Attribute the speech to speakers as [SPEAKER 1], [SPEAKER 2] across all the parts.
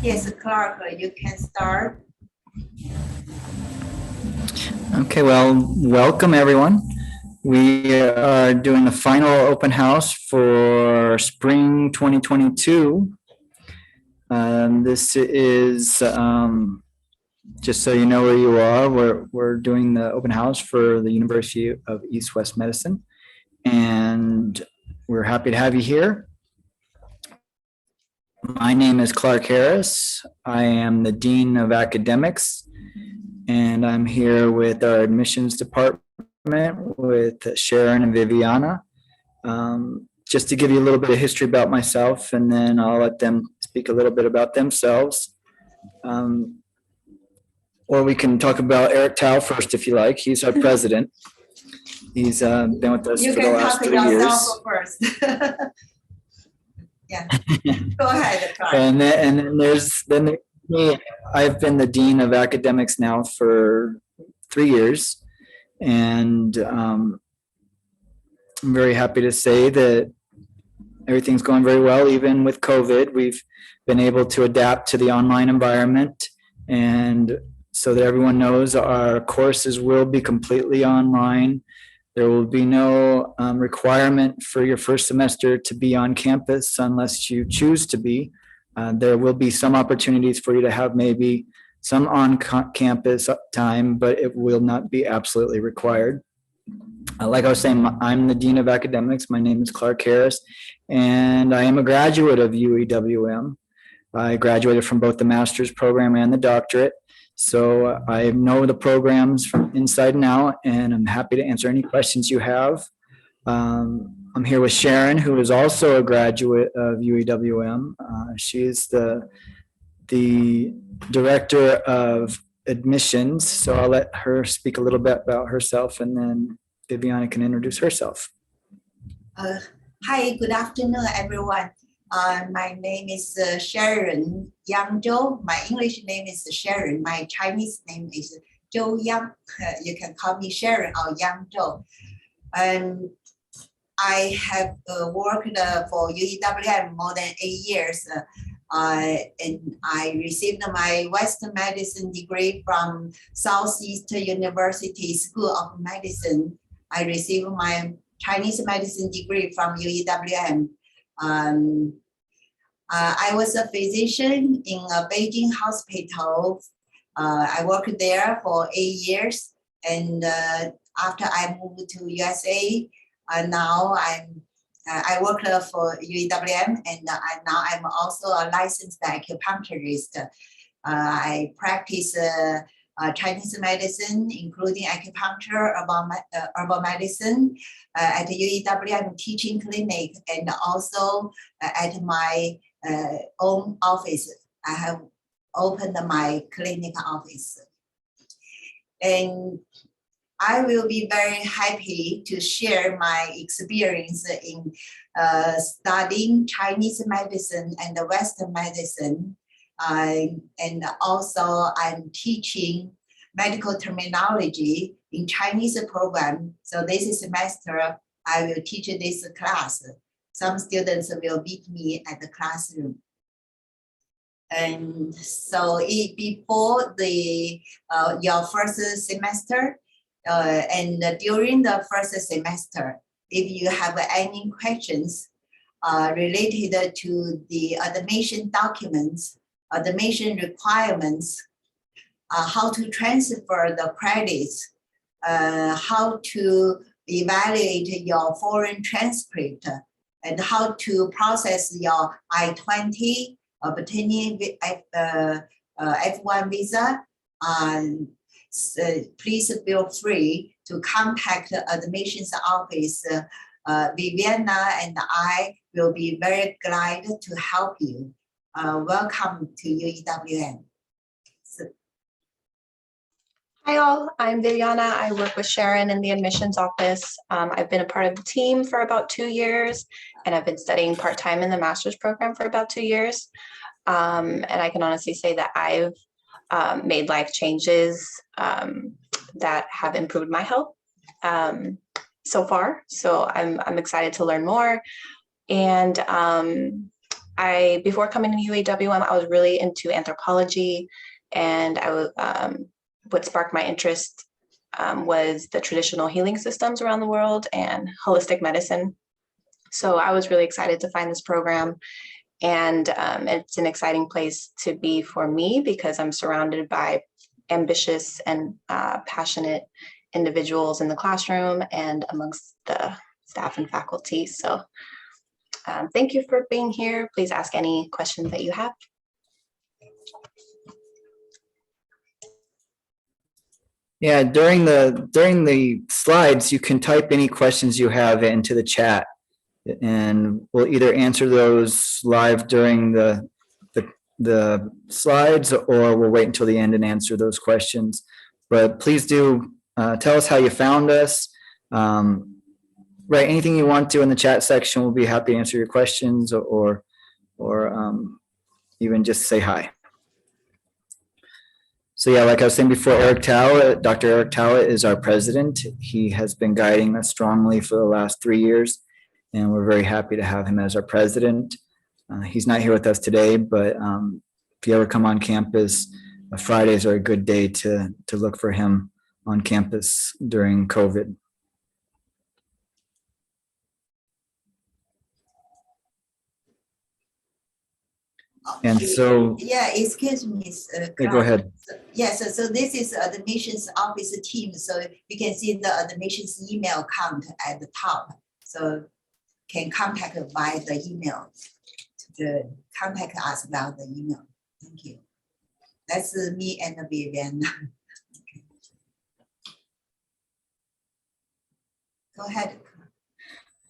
[SPEAKER 1] Yes, Clark, you can start.
[SPEAKER 2] Okay, well, welcome everyone. We are doing the final open house for spring 2022. This is, just so you know where you are, we're doing the open house for the University of East West Medicine. And we're happy to have you here. My name is Clark Harris. I am the Dean of Academics, and I'm here with our admissions department with Sharon and Viviana. Just to give you a little bit of history about myself, and then I'll let them speak a little bit about themselves. Or we can talk about Eric Tao first if you like. He's our president. He's been with us for the last 3 years.
[SPEAKER 1] You can talk first. Yeah, go ahead, Clark.
[SPEAKER 2] And then there's me. I've been the Dean of Academics now for 3 years. And I'm very happy to say that everything's going very well. Even with COVID, we've been able to adapt to the online environment. And so that everyone knows, our courses will be completely online. There will be no requirement for your first semester to be on campus unless you choose to be. There will be some opportunities for you to have maybe some on-campus time, but it will not be absolutely required. Like I was saying, I'm the Dean of Academics. My name is Clark Harris, and I am a graduate of UEWM. I graduated from both the master's program and the doctorate. So I know the programs from inside and out, and I'm happy to answer any questions you have. I'm here with Sharon, who is also a graduate of UEWM. She is the director of admissions. So I'll let her speak a little bit about herself, and then Viviana can introduce herself.
[SPEAKER 1] Hi, good afternoon, everyone. My name is Sharon Yang Zhou. My English name is Sharon. My Chinese name is Zhou Yang. You can call me Sharon or Yang Zhou. And I have worked for UEWM more than 8 years. And I received my Western medicine degree from Southeast University School of Medicine. I received my Chinese medicine degree from UEWM. I was a physician in a Beijing hospital. I worked there for 8 years, and after I moved to USA, now I work for UEWM, and now I'm also a licensed acupuncturist. I practice Chinese medicine, including acupuncture, herbal medicine, at the UEWM teaching clinic, and also at my own office. I have opened my clinic office. And I will be very happy to share my experience in studying Chinese medicine and Western medicine. And also I'm teaching medical terminology in Chinese program. So this semester, I will teach this class. Some students will meet me at the classroom. And so before your first semester, and during the first semester, if you have any questions related to the admission documents, admission requirements, how to transfer the credits, how to evaluate your foreign transcript, and how to process your I-20 obtaining F1 visa. Please feel free to contact the admissions office. Viviana and I will be very glad to help you. Welcome to UEWM.
[SPEAKER 3] Hi all, I'm Viviana. I work with Sharon in the admissions office. I've been a part of the team for about 2 years, and I've been studying part-time in the master's program for about 2 years. And I can honestly say that I've made life changes that have improved my health so far. So I'm excited to learn more. And Before coming to UAWM, I was really into anthropology, and what sparked my interest was the traditional healing systems around the world and holistic medicine. So I was really excited to find this program, and it's an exciting place to be for me because I'm surrounded by ambitious and passionate individuals in the classroom and amongst the staff and faculty. So thank you for being here. Please ask any questions that you have.
[SPEAKER 2] Yeah, during the slides, you can type any questions you have into the chat, and we'll either answer those live during the slides, or we'll wait until the end and answer those questions. But please do tell us how you found us. Write anything you want to in the chat section. We'll be happy to answer your questions, or even just say hi. So yeah, like I was saying before, Dr. Eric Towett is our president. He has been guiding us strongly for the last 3 years, and we're very happy to have him as our president. He's not here with us today, but if you ever come on campus, Fridays are a good day to look for him on campus during COVID. And so,
[SPEAKER 1] yeah, excuse me.
[SPEAKER 2] go ahead.
[SPEAKER 1] Yes, so this is admissions office team. So you can see the admissions email count at the top. So can contact by the email to contact us about the email. Thank you. That's me and Vivian. Okay. Go ahead.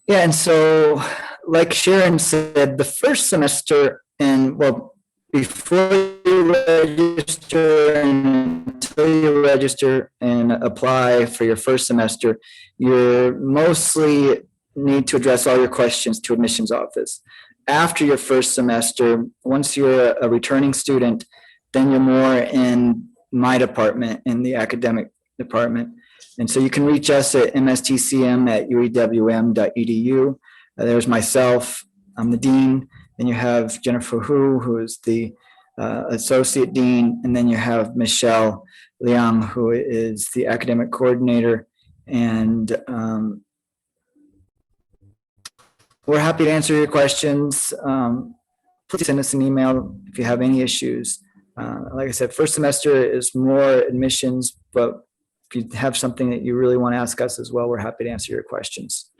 [SPEAKER 2] Yeah, and so like Sharon said, the first semester, and well, before you register and until you register and apply for your first semester, you mostly need to address all your questions to admissions office. After your first semester, once you're a returning student, then you're more in my department, in the academic department. And so you can reach us at mstcm@uewm.edu. There's myself, I'm the dean. Then you have Jennifer who is the associate dean. And then you have Michelle Liang, who is the academic coordinator. And we're happy to answer your questions. Please send us an email if you have any issues. Like I said, first semester is more admissions, but if you have something that you really want to ask us as well, we're happy to answer your questions.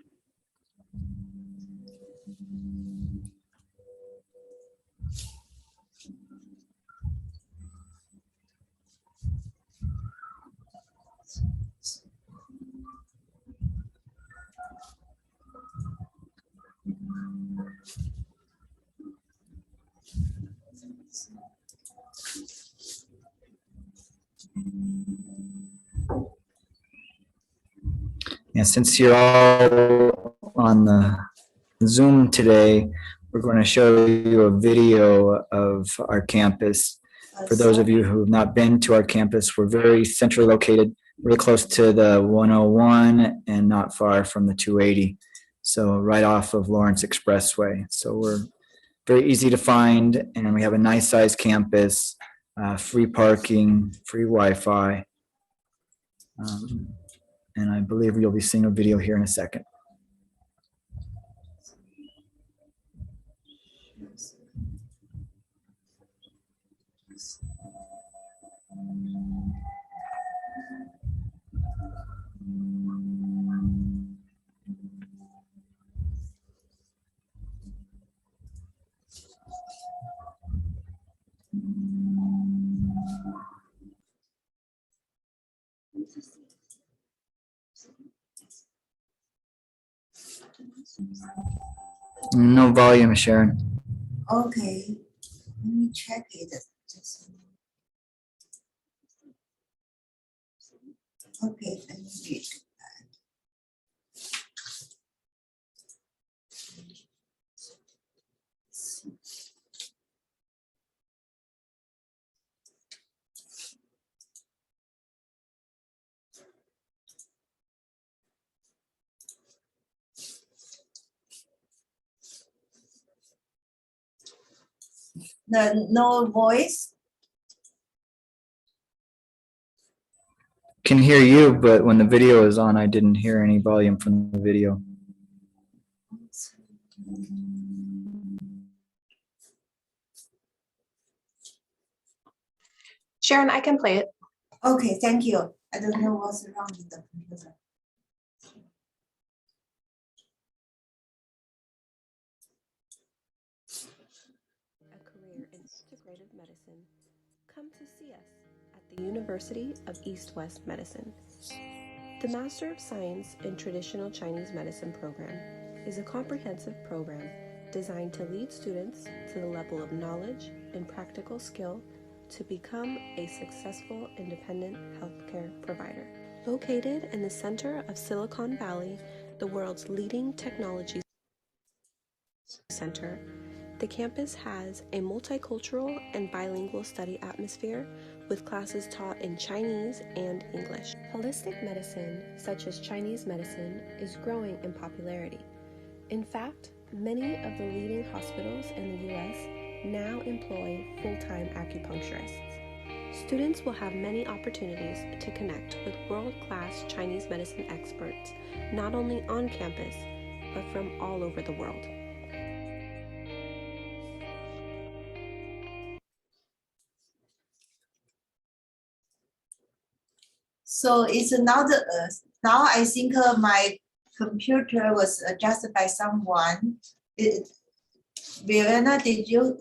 [SPEAKER 2] Yeah, since you're all on the Zoom today, we're going to show you a video of our campus. For those of you who have not been to our campus, we're very centrally located, really close to the 101 and not far from the 280. So right off of Lawrence Expressway. So we're very easy to find, and we have a nice sized campus, free parking, free Wi-Fi. And I believe you'll be seeing a video here in a second. No volume, Sharon.
[SPEAKER 1] Okay, let me check it. Okay, let me read. No voice?
[SPEAKER 2] Can hear you, but when the video is on, I didn't hear any volume from the video.
[SPEAKER 3] Sharon, I can play it.
[SPEAKER 1] Okay, thank you. I don't know what's wrong with the computer.
[SPEAKER 4] A career in integrative medicine, come to see us at the University of East-West Medicine. The Master of Science in Traditional Chinese Medicine program is a comprehensive program designed to lead students to the level of knowledge and practical skill to become a successful independent healthcare provider. Located in the center of Silicon Valley, the world's leading technology center, the campus has a multicultural and bilingual study atmosphere with classes taught in Chinese and English. Holistic medicine, such as Chinese medicine, is growing in popularity. In fact, many of the leading hospitals in the U.S. now employ full-time acupuncturists. Students will have many opportunities to connect with world-class Chinese medicine experts, not only on campus, but from all over the world.
[SPEAKER 1] So it's another, now I think my computer was adjusted by someone. Viviana, did you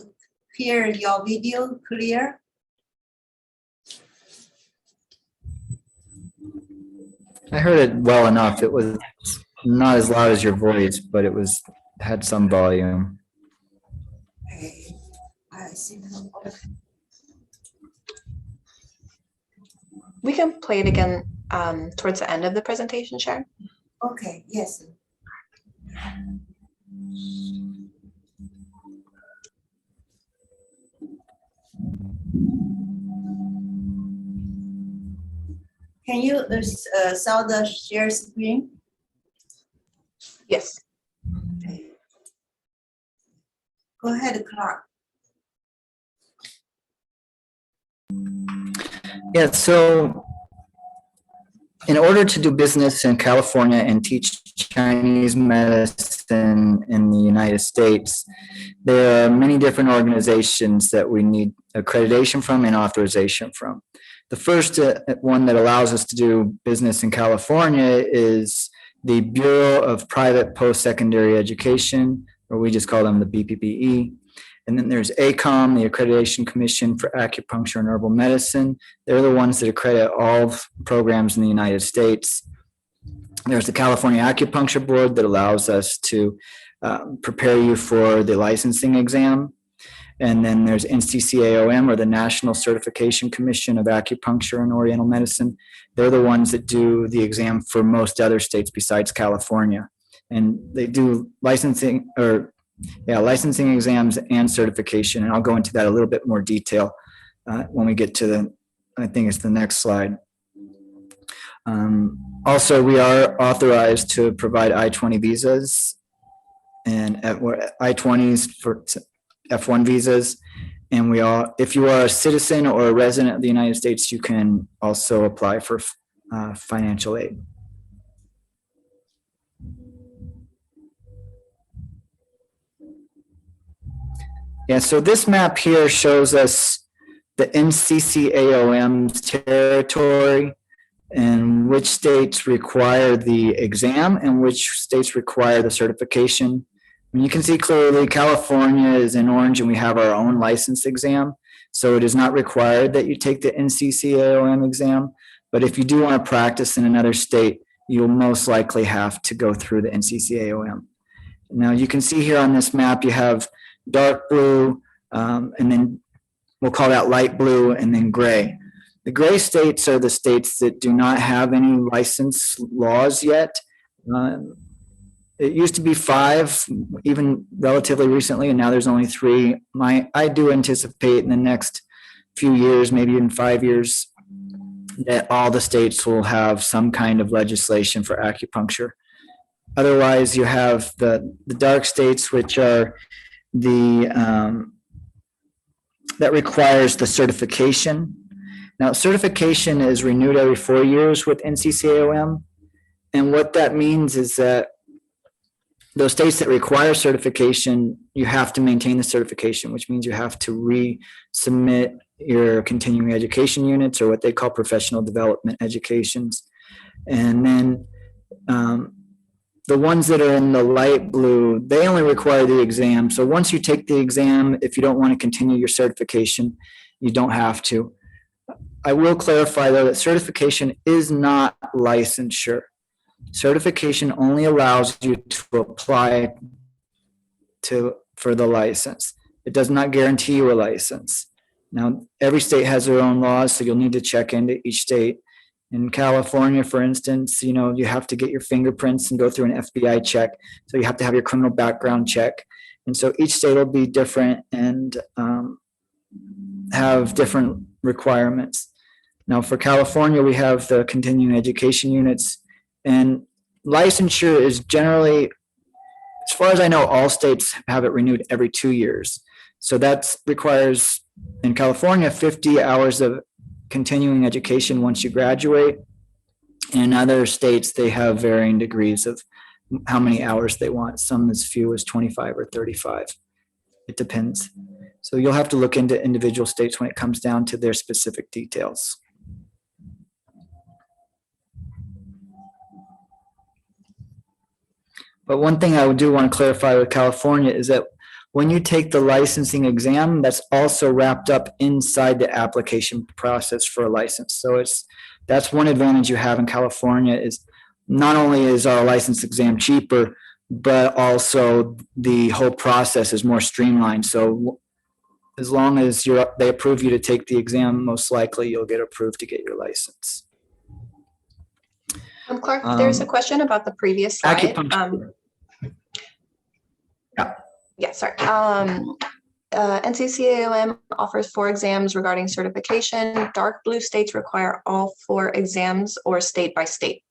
[SPEAKER 1] hear your video clear?
[SPEAKER 2] I heard it well enough. It was not as loud as your voice, but it had some volume.
[SPEAKER 1] Okay, I think.
[SPEAKER 3] We can play it again towards the end of the presentation, Sharon.
[SPEAKER 1] Okay, yes. Can you saw the share screen?
[SPEAKER 3] Yes.
[SPEAKER 1] Go ahead, Clark.
[SPEAKER 2] Yeah, so in order to do business in California and teach Chinese medicine in the United States, there are many different organizations that we need accreditation from and authorization from. The first one that allows us to do business in California is the Bureau of Private Post-Secondary Education, or we just call them the BPPE. And then there's ACOM, the Accreditation Commission for Acupuncture and Herbal Medicine. They're the ones that accredit all programs in the United States. There's the California Acupuncture Board that allows us to prepare you for the licensing exam. And then there's MSTCM, or the National Certification Commission of Acupuncture and Oriental Medicine. They're the ones that do the exam for most other states besides California. And they do licensing exams and certification. And I'll go into that a little bit more detail when we get to I think it's the next slide. Also, we are authorized to provide I-20 visas and I-20s for F1 visas. And if you are a citizen or a resident of the United States, you can also apply for financial aid. Yeah, so this map here shows us the MSTCM's territory and which states require the exam and which states require the certification. And you can see clearly California is in orange and we have our own license exam. So it is not required that you take the MSTCM exam. But if you do want to practice in another state, you'll most likely have to go through the MSTCM. Now you can see here on this map, you have dark blue, and then we'll call that light blue, and then gray. The gray states are the states that do not have any license laws yet. It used to be 5, even relatively recently, and now there's only 3. I do anticipate in the next few years, maybe in 5 years, that all the states will have some kind of legislation for acupuncture. Otherwise, you have the dark states, which are the that requires the certification. Now, certification is renewed every 4 years with NCCAOM. And what that means is that those states that require certification, you have to maintain the certification, which means you have to resubmit your continuing education units, or what they call professional development educations. And then the ones that are in the light blue, they only require the exam. So once you take the exam, if you don't want to continue your certification, you don't have to. I will clarify, though, that certification is not licensure. Certification only allows you to apply for the license. It does not guarantee you a license. Now, every state has their own laws, so you'll need to check into each state. In California, for instance, you have to get your fingerprints and go through an FBI check. So you have to have your criminal background check. And so each state will be different and have different requirements. Now, for California, we have the continuing education units, and licensure is generally, as far as I know, all states have it renewed every 2 years. So that requires, in California, 50 hours of continuing education once you graduate. In other states, they have varying degrees of how many hours they want, some as few as 25 or 35. It depends. So you'll have to look into individual states when it comes down to their specific details. But one thing I do want to clarify with California is that when you take the licensing exam, that's also wrapped up inside the application process for a license. So that's one advantage you have in California, is not only is our license exam cheaper, but also the whole process is more streamlined. So as long as they approve you to take the exam, most likely you'll get approved to get your license.
[SPEAKER 3] Clark, there's a question about the previous slide. Yeah, sorry. NCCAOM offers 4 exams regarding certification. Dark blue states require all 4 exams, or state by state?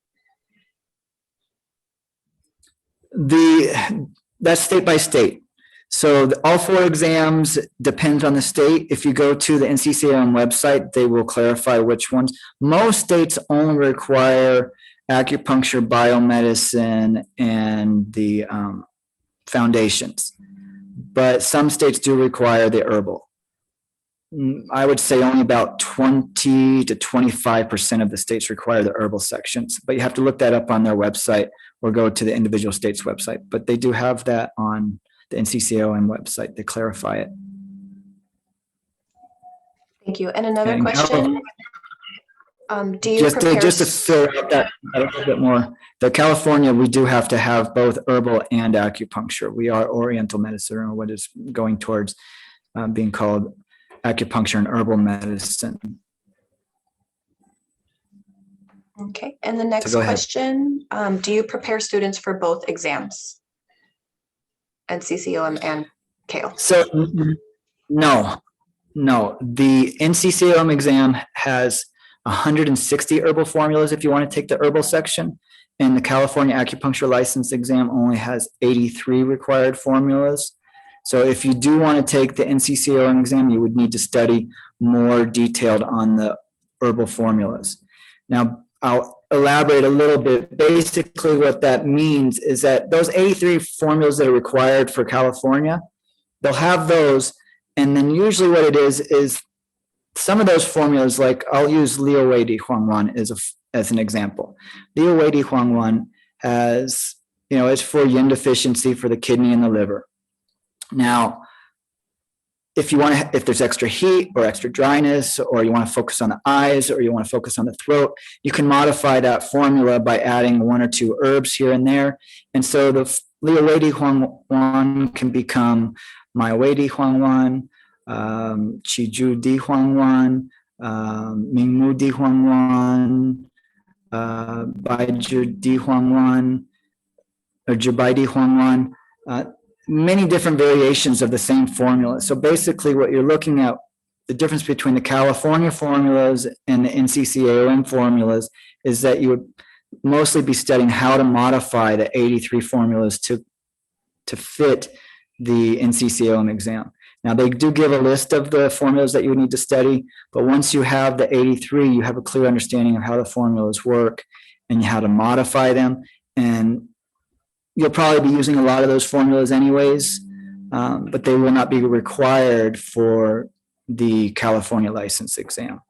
[SPEAKER 2] That's state by state. So all 4 exams depend on the state. If you go to the NCCAOM website, they will clarify which ones. Most states only require acupuncture, biomedicine, and the foundations. But some states do require the herbal. I would say only about 20 to 25% of the states require the herbal sections, but you have to look that up on their website or go to the individual state's website. But they do have that on the NCCAOM website to clarify it.
[SPEAKER 3] Thank you. And another question. Do you
[SPEAKER 2] just to fill out that a little bit more, the California, we do have to have both herbal and acupuncture. We are Oriental medicine, or what is going towards being called acupuncture and herbal medicine.
[SPEAKER 3] Okay, and the next question, do you prepare students for both exams, NCCAOM and CAEL?
[SPEAKER 2] So no, the NCCAOM exam has 160 herbal formulas if you want to take the herbal section, and the California acupuncture license exam only has 83 required formulas. So if you do want to take the NCCAOM exam, you would need to study more detailed on the herbal formulas. Now, I'll elaborate a little bit. Basically, what that means is that those 83 formulas that are required for California, they'll have those, and then usually what it is some of those formulas, like I'll use Liu Wei Di Huang Wan as an example. Liu Wei Di Huang Wan has, it's for yin deficiency for the kidney and the liver. Now, if there's extra heat or extra dryness, or you want to focus on the eyes, or you want to focus on the throat, you can modify that formula by adding 1 or 2 herbs here and there. And so the Liu Wei Di Huang Wan can become Mai Wei Di Huang Wan, Qi Ju Di Huang Wan, Ming Mu Di Huang Wan, Bai Ju Di Huang Wan, or Jubai Di Huang Wan, many different variations of the same formula. So basically what you're looking at, the difference between the California formulas and the NCCAOM formulas, is that you would mostly be studying how to modify the 83 formulas to fit the NCCAOM exam. Now, they do give a list of the formulas that you would need to study, but once you have the 83, you have a clear understanding of how the formulas work and how to modify them. And you'll probably be using a lot of those formulas anyways, but they will not be required for the California license exam.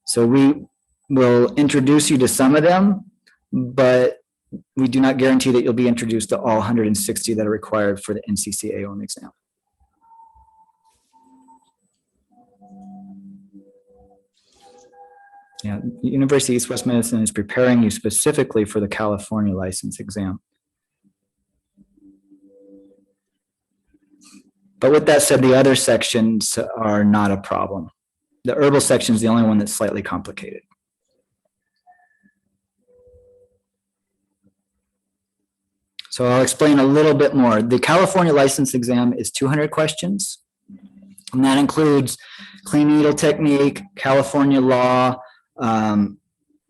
[SPEAKER 2] So we will introduce you to some of them, but we do not guarantee that you'll be introduced to all 160 that are required for the NCCAOM exam. Yeah, University of East West Medicine is preparing you specifically for the California license exam. But with that said, the other sections are not a problem. The herbal section is the only one that's slightly complicated. So I'll explain a little bit more. The California license exam is 200 questions, and that includes clean needle technique, California law,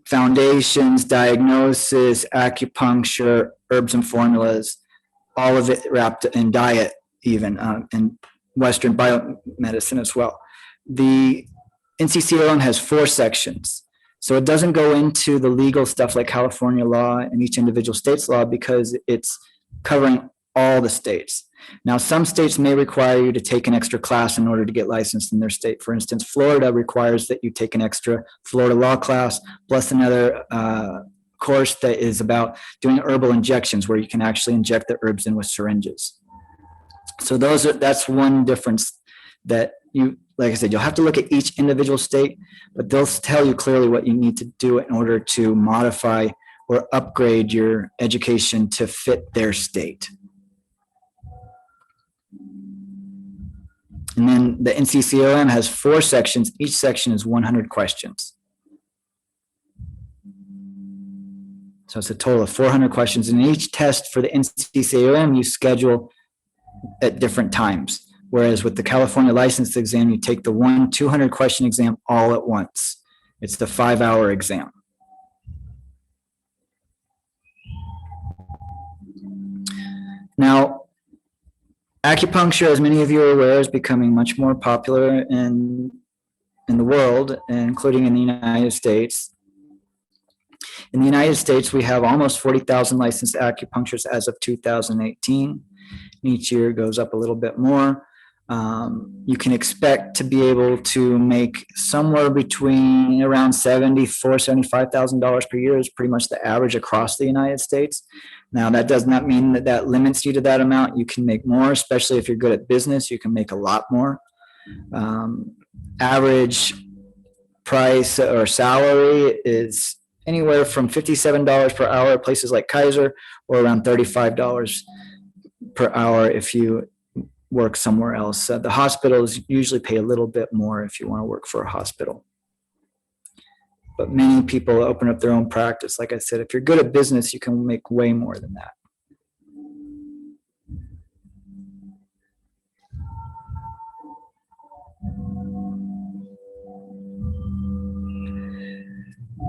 [SPEAKER 2] foundations, diagnosis, acupuncture, herbs and formulas, all of it wrapped in diet even, and Western biomedicine as well. The NCCAOM has 4 sections. So it doesn't go into the legal stuff like California law and each individual state's law because it's covering all the states. Now, some states may require you to take an extra class in order to get licensed in their state. For instance, Florida requires that you take an extra Florida law class plus another course that is about doing herbal injections where you can actually inject the herbs in with syringes. So that's one difference that you, like I said, you'll have to look at each individual state, but they'll tell you clearly what you need to do in order to modify or upgrade your education to fit their state. And then the NCCAOM has 4 sections. Each section is 100 questions. So it's a total of 400 questions. And each test for the NCCAOM, you schedule at different times. Whereas with the California license exam, you take the 200 question exam all at once. It's the 5-hour exam. Now, acupuncture, as many of you are aware, is becoming much more popular in the world, including in the United States. In the United States, we have almost 40,000 licensed acupuncturists as of 2018. Each year goes up a little bit more. You can expect to be able to make somewhere between around $74,000, $75,000 per year is pretty much the average across the United States. Now, that does not mean that that limits you to that amount. You can make more, especially if you're good at business. You can make a lot more. Average price or salary is anywhere from $57 per hour at places like Kaiser, or around $35 per hour if you work somewhere else. The hospitals usually pay a little bit more if you want to work for a hospital. But many people open up their own practice. Like I said, if you're good at business, you can make way more than that.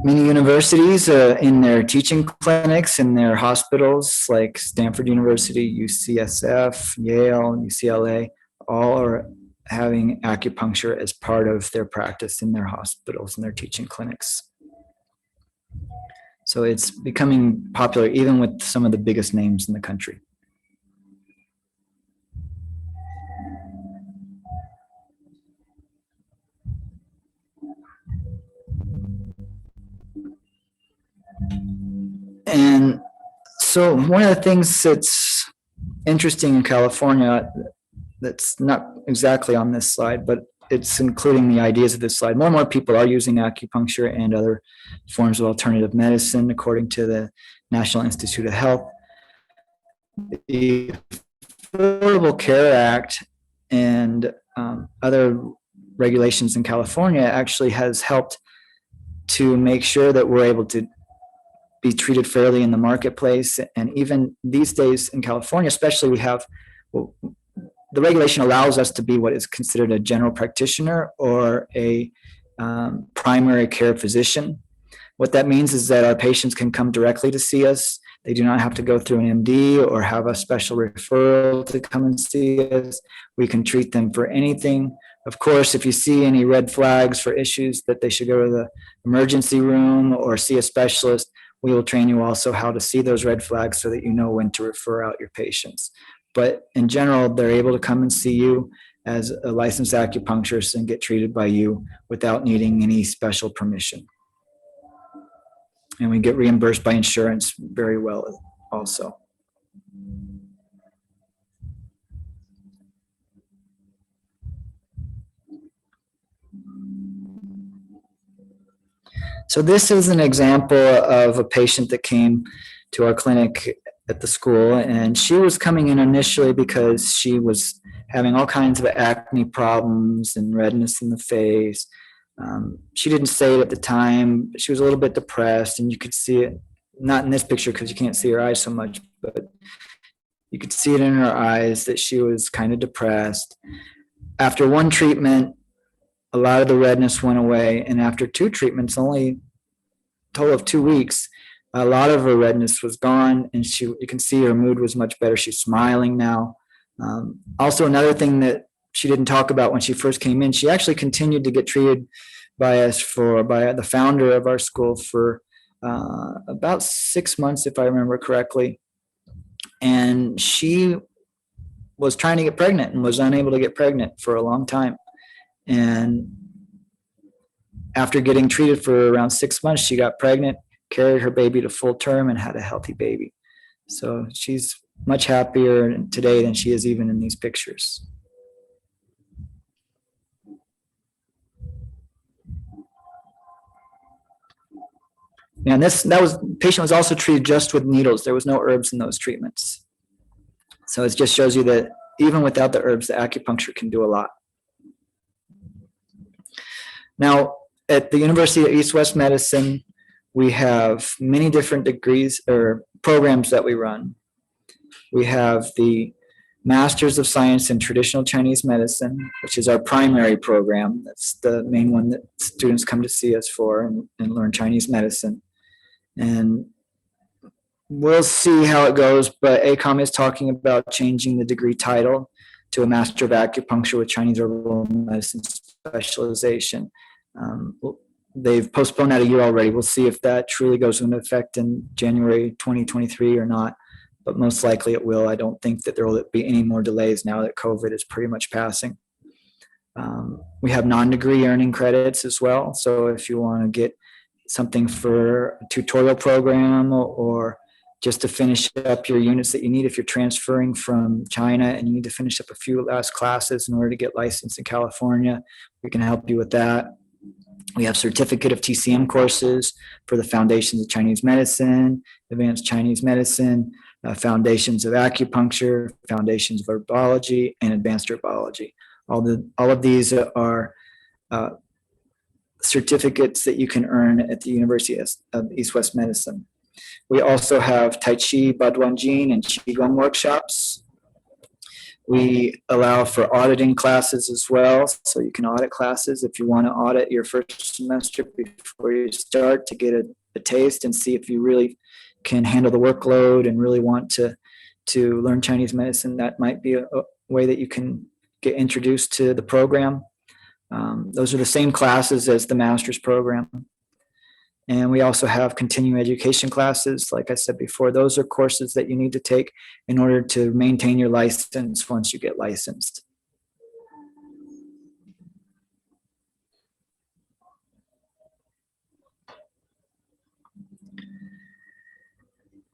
[SPEAKER 2] Many universities in their teaching clinics, in their hospitals, like Stanford University, UCSF, Yale, UCLA, all are having acupuncture as part of their practice in their hospitals and their teaching clinics. So it's becoming popular even with some of the biggest names in the country. And so one of the things that's interesting in California that's not exactly on this slide, but it's including the ideas of this slide. More and more people are using acupuncture and other forms of alternative medicine, according to the National Institute of Health. The Affordable Care Act and other regulations in California actually has helped to make sure that we're able to be treated fairly in the marketplace. And even these days in California, especially, we have, well, the regulation allows us to be what is considered a general practitioner or a primary care physician. What that means is that our patients can come directly to see us. They do not have to go through an MD or have a special referral to come and see us. We can treat them for anything. Of course, if you see any red flags for issues that they should go to the emergency room or see a specialist, we will train you also how to see those red flags so that you know when to refer out your patients. But in general, they're able to come and see you as a licensed acupuncturist and get treated by you without needing any special permission. And we get reimbursed by insurance very well also. So this is an example of a patient that came to our clinic at the school, and she was coming in initially because she was having all kinds of acne problems and redness in the face. She didn't say it at the time, but she was a little bit depressed, and you could see it, not in this picture because you can't see her eyes so much, but you could see it in her eyes that she was kind of depressed. After one treatment, a lot of the redness went away, and after 2 treatments, only a total of 2 weeks, a lot of her redness was gone, and you can see her mood was much better. She's smiling now. Also, another thing that she didn't talk about when she first came in, she actually continued to get treated by us by the founder of our school for about 6 months, if I remember correctly. And she was trying to get pregnant and was unable to get pregnant for a long time. And after getting treated for around 6 months, she got pregnant, carried her baby to full term, and had a healthy baby. So she's much happier today than she is even in these pictures. And patient was also treated just with needles. There was no herbs in those treatments. So it just shows you that even without the herbs, the acupuncture can do a lot. Now, at the University of East-West Medicine, we have many different degrees or programs that we run. We have the Masters of Science in Traditional Chinese Medicine, which is our primary program. That's the main one that students come to see us for and learn Chinese medicine. And we'll see how it goes, but ACOM is talking about changing the degree title to a Master of Acupuncture with Chinese Herbal Medicine specialization. They've postponed that a year already. We'll see if that truly goes into effect in January 2023 or not, but most likely it will. I don't think that there will be any more delays now that COVID is pretty much passing. We have non-degree earning credits as well. So if you want to get something for a tutorial program or just to finish up your units that you need, if you're transferring from China and you need to finish up a few last classes in order to get licensed in California, we can help you with that. We have certificate of TCM courses for the Foundations of Chinese Medicine, Advanced Chinese Medicine, Foundations of Acupuncture, Foundations of Herbology, and Advanced Herbology. All of these are certificates that you can earn at the University of East-West Medicine. We also have Tai Chi, Baduanjin, and Qigong workshops. We allow for auditing classes as well, so you can audit classes if you want to audit your first semester before you start to get a taste and see if you really can handle the workload and really want to learn Chinese medicine. That might be a way that you can get introduced to the program. Those are the same classes as the master's program. And we also have continuing education classes. Like I said before, those are courses that you need to take in order to maintain your license once you get licensed.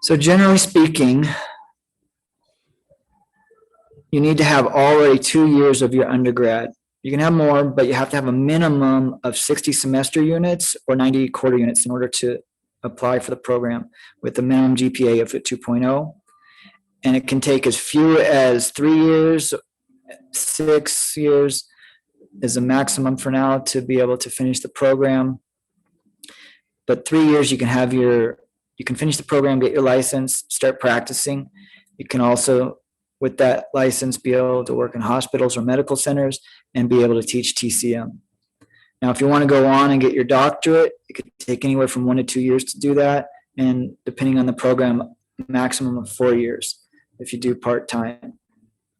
[SPEAKER 2] So generally speaking, you need to have already 2 years of your undergrad. You can have more, but you have to have a minimum of 60 semester units or 90 quarter units in order to apply for the program with a minimum GPA of a 2.0. And it can take as few as 3 years, 6 years is a maximum for now to be able to finish the program. But 3 years, you can finish the program, get your license, start practicing. You can also, with that license, be able to work in hospitals or medical centers and be able to teach TCM. Now, if you want to go on and get your doctorate, it could take anywhere from 1 to 2 years to do that. And depending on the program, maximum of 4 years if you do part-time.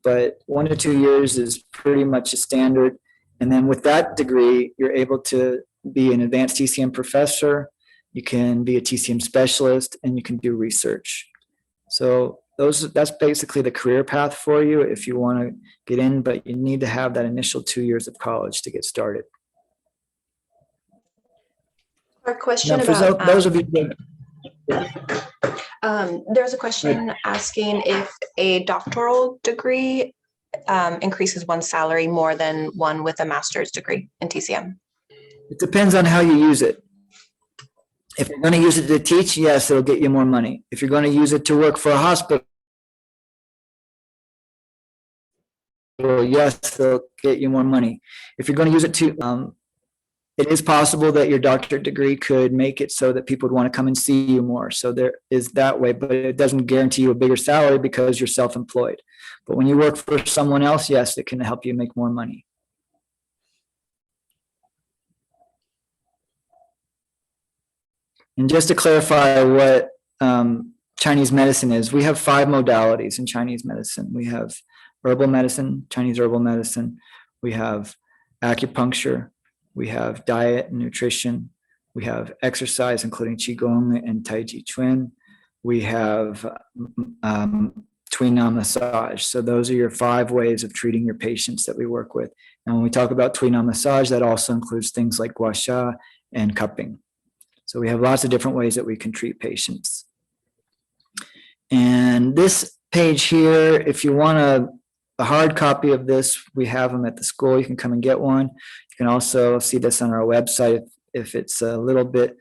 [SPEAKER 2] But 1 to 2 years is pretty much a standard. And then with that degree, you're able to be an advanced TCM professor, you can be a TCM specialist, and you can do research. So that's basically the career path for you if you want to get in, but you need to have that initial 2 years of college to get started.
[SPEAKER 3] Our question
[SPEAKER 2] Now, for
[SPEAKER 3] about
[SPEAKER 2] those of you
[SPEAKER 3] there's a question asking if a doctoral degree increases one's salary more than one with a master's degree in TCM.
[SPEAKER 2] it depends on how you use it. If you're going to use it to teach, yes, it'll get you more money. If you're going to use it to work for a hospital, yes, it'll get you more money. If you're going to use it to, it is possible that your doctorate degree could make it so that people would want to come and see you more. So there is that way, but it doesn't guarantee you a bigger salary because you're self-employed. But when you work for someone else, yes, it can help you make more money. And just to clarify what Chinese medicine is, we have 5 modalities in Chinese medicine. We have herbal medicine, Chinese herbal medicine. We have acupuncture. We have diet and nutrition. We have exercise, including Qigong and Tai Chi Chuan. We have Tui Na massage. So those are your 5 ways of treating your patients that we work with. And when we talk about Tui Na massage, that also includes things like gua sha and cupping. So we have lots of different ways that we can treat patients. And this page here, if you want a hard copy of this, we have them at the school. You can come and get one. You can also see this on our website. If it's a little bit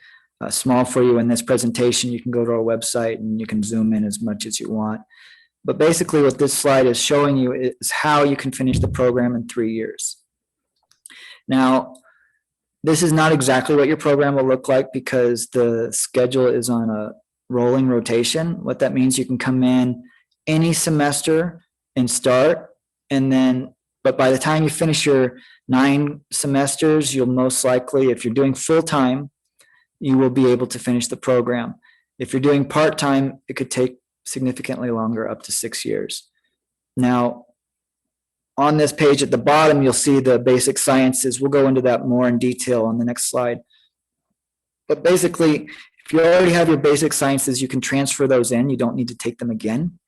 [SPEAKER 2] small for you in this presentation, you can go to our website and you can zoom in as much as you want. But basically what this slide is showing you is how you can finish the program in 3 years. Now, this is not exactly what your program will look like because the schedule is on a rolling rotation. What that means, you can come in any semester and start, and then, but by the time you finish your 9 semesters, you'll most likely, if you're doing full-time, you will be able to finish the program. If you're doing part-time, it could take significantly longer, up to 6 years. Now, on this page at the bottom, you'll see the basic sciences. We'll go into that more in detail on the next slide. But basically, if you already have your basic sciences, you can transfer those in. You don't need to take them again.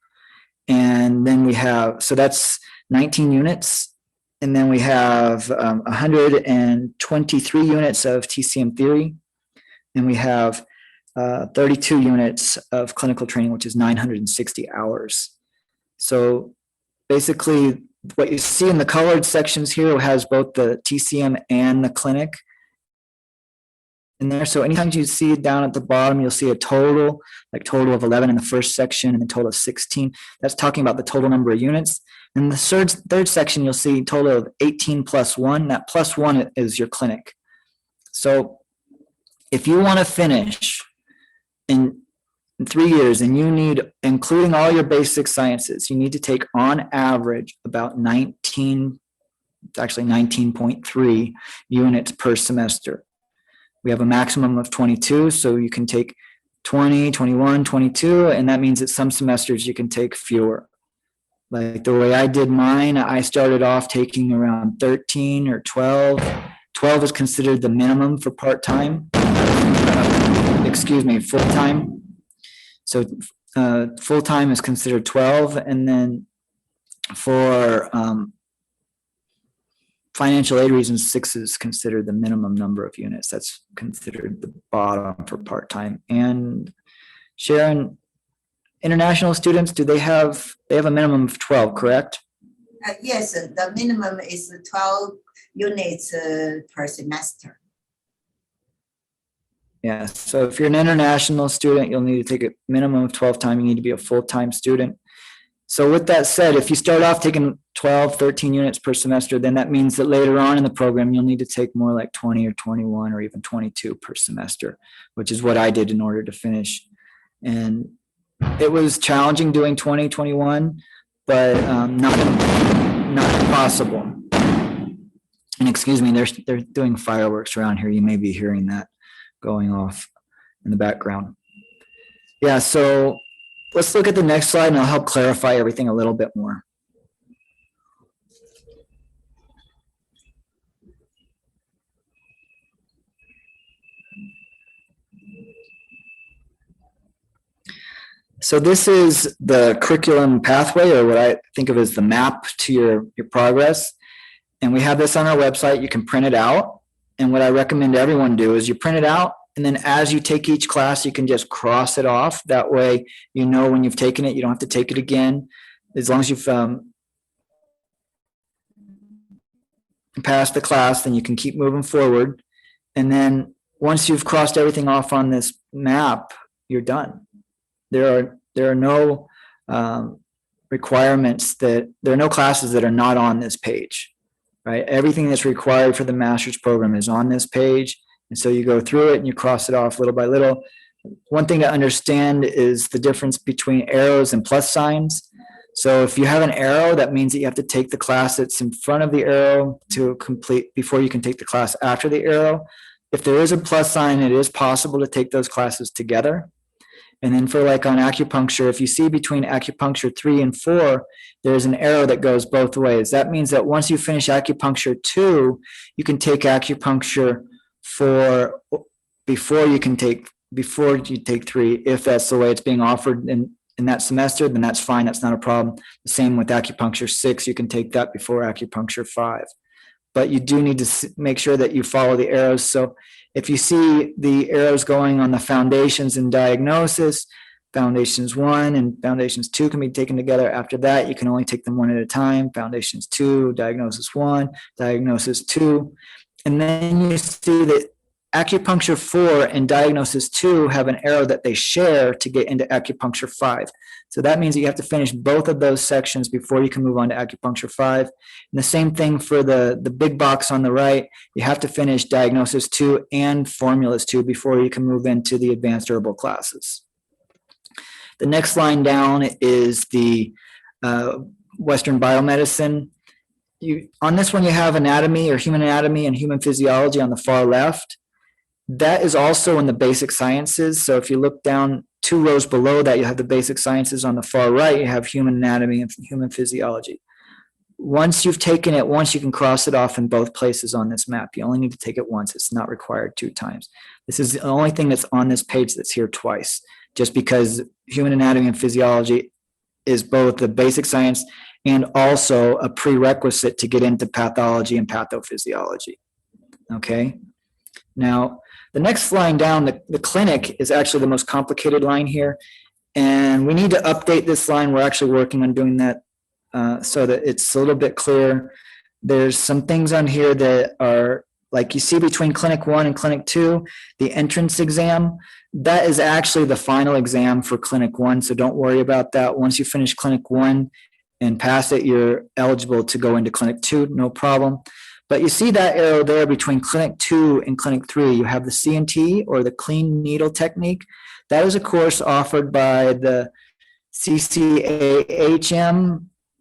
[SPEAKER 2] And then we have, so that's 19 units. And then we have 123 units of TCM theory. And we have 32 units of clinical training, which is 960 hours. So basically, what you see in the colored sections here has both the TCM and the clinic in there. So anytime you see it down at the bottom, you'll see a total of 11 in the first section and a total of 16. That's talking about the total number of units. In the third section, you'll see a total of 18 plus 1. That plus 1 is your clinic. So if you want to finish in 3 years, and you need, including all your basic sciences, you need to take on average about 19.3 units per semester. We have a maximum of 22, so you can take 20, 21, 22, and that means that some semesters you can take fewer. Like the way I did mine, I started off taking around 13 or 12. 12 is considered the minimum for part-time. Full-time. So full-time is considered 12, and then for financial aid reasons, 6 is considered the minimum number of units. That's considered the bottom for part-time. And Sharon, international students, they have a minimum of 12, correct?
[SPEAKER 1] Yes, the minimum is 12 units per semester.
[SPEAKER 2] Yeah, so if you're an international student, you'll need to take a minimum of 12 time. You need to be a full-time student. So with that said, if you start off taking 12, 13 units per semester, then that means that later on in the program, you'll need to take more like 20 or 21 or even 22 per semester, which is what I did in order to finish. And it was challenging doing 20, 21, but not impossible. And excuse me, they're doing fireworks around here. You may be hearing that going off in the background. Yeah, so let's look at the next slide and I'll help clarify everything a little bit more. So this is the curriculum pathway, or what I think of as the map to your progress. And we have this on our website. You can print it out. And what I recommend everyone do is you print it out, and then as you take each class, you can just cross it off. That way, you know when you've taken it, you don't have to take it again. As long as you've passed the class, then you can keep moving forward. And then once you've crossed everything off on this map, you're done. There are no requirements there are no classes that are not on this page, right? Everything that's required for the master's program is on this page. And so you go through it and you cross it off little by little. One thing to understand is the difference between arrows and plus signs. So if you have an arrow, that means that you have to take the class that's in front of the arrow to complete before you can take the class after the arrow. If there is a plus sign, it is possible to take those classes together. And then for like on acupuncture, if you see between acupuncture 3 and 4, there's an arrow that goes both ways. That means that once you finish acupuncture 2, you can take acupuncture 4 before you take 3. If that's the way it's being offered in that semester, then that's fine. That's not a problem. The same with acupuncture 6, you can take that before acupuncture 5. But you do need to make sure that you follow the arrows. So if you see the arrows going on the foundations and diagnosis, foundations 1 and foundations 2 can be taken together. After that, you can only take them one at a time. Foundations 2, diagnosis 1, diagnosis 2. And then you see that acupuncture 4 and diagnosis 2 have an arrow that they share to get into acupuncture 5. So that means that you have to finish both of those sections before you can move on to acupuncture 5. And the same thing for the big box on the right. You have to finish diagnosis 2 and formulas 2 before you can move into the advanced herbal classes. The next line down is the Western biomedicine. On this one, you have anatomy or human anatomy and human physiology on the far left. That is also in the basic sciences. So if you look down 2 rows below that, you have the basic sciences. On the far right, you have human anatomy and human physiology. Once you've taken it once, you can cross it off in both places on this map. You only need to take it once. It's not required 2 times. This is the only thing that's on this page that's here twice, just because human anatomy and physiology is both the basic science and also a prerequisite to get into pathology and pathophysiology. Okay. Now, the next line down, the clinic, is actually the most complicated line here. And we need to update this line. We're actually working on doing that so that it's a little bit clearer. There's some things on here that are, like you see between Clinic 1 and Clinic 2, the entrance exam, that is actually the final exam for Clinic 1. So don't worry about that. Once you finish Clinic 1 and pass it, you're eligible to go into Clinic 2, no problem. But you see that arrow there between Clinic 2 and Clinic 3. You have the CNT, or the clean needle technique. That is a course offered by the CCAHM,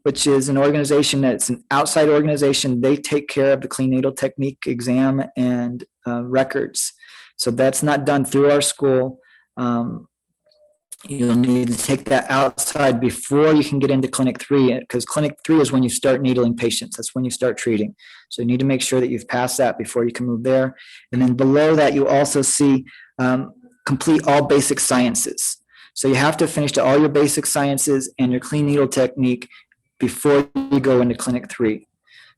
[SPEAKER 2] which is an organization that's an outside organization. They take care of the clean needle technique exam and records. So that's not done through our school. You'll need to take that outside before you can get into Clinic 3, because Clinic 3 is when you start needling patients. That's when you start treating. So you need to make sure that you've passed that before you can move there. And then below that, you also see complete all basic sciences. So you have to finish all your basic sciences and your clean needle technique before you go into Clinic 3.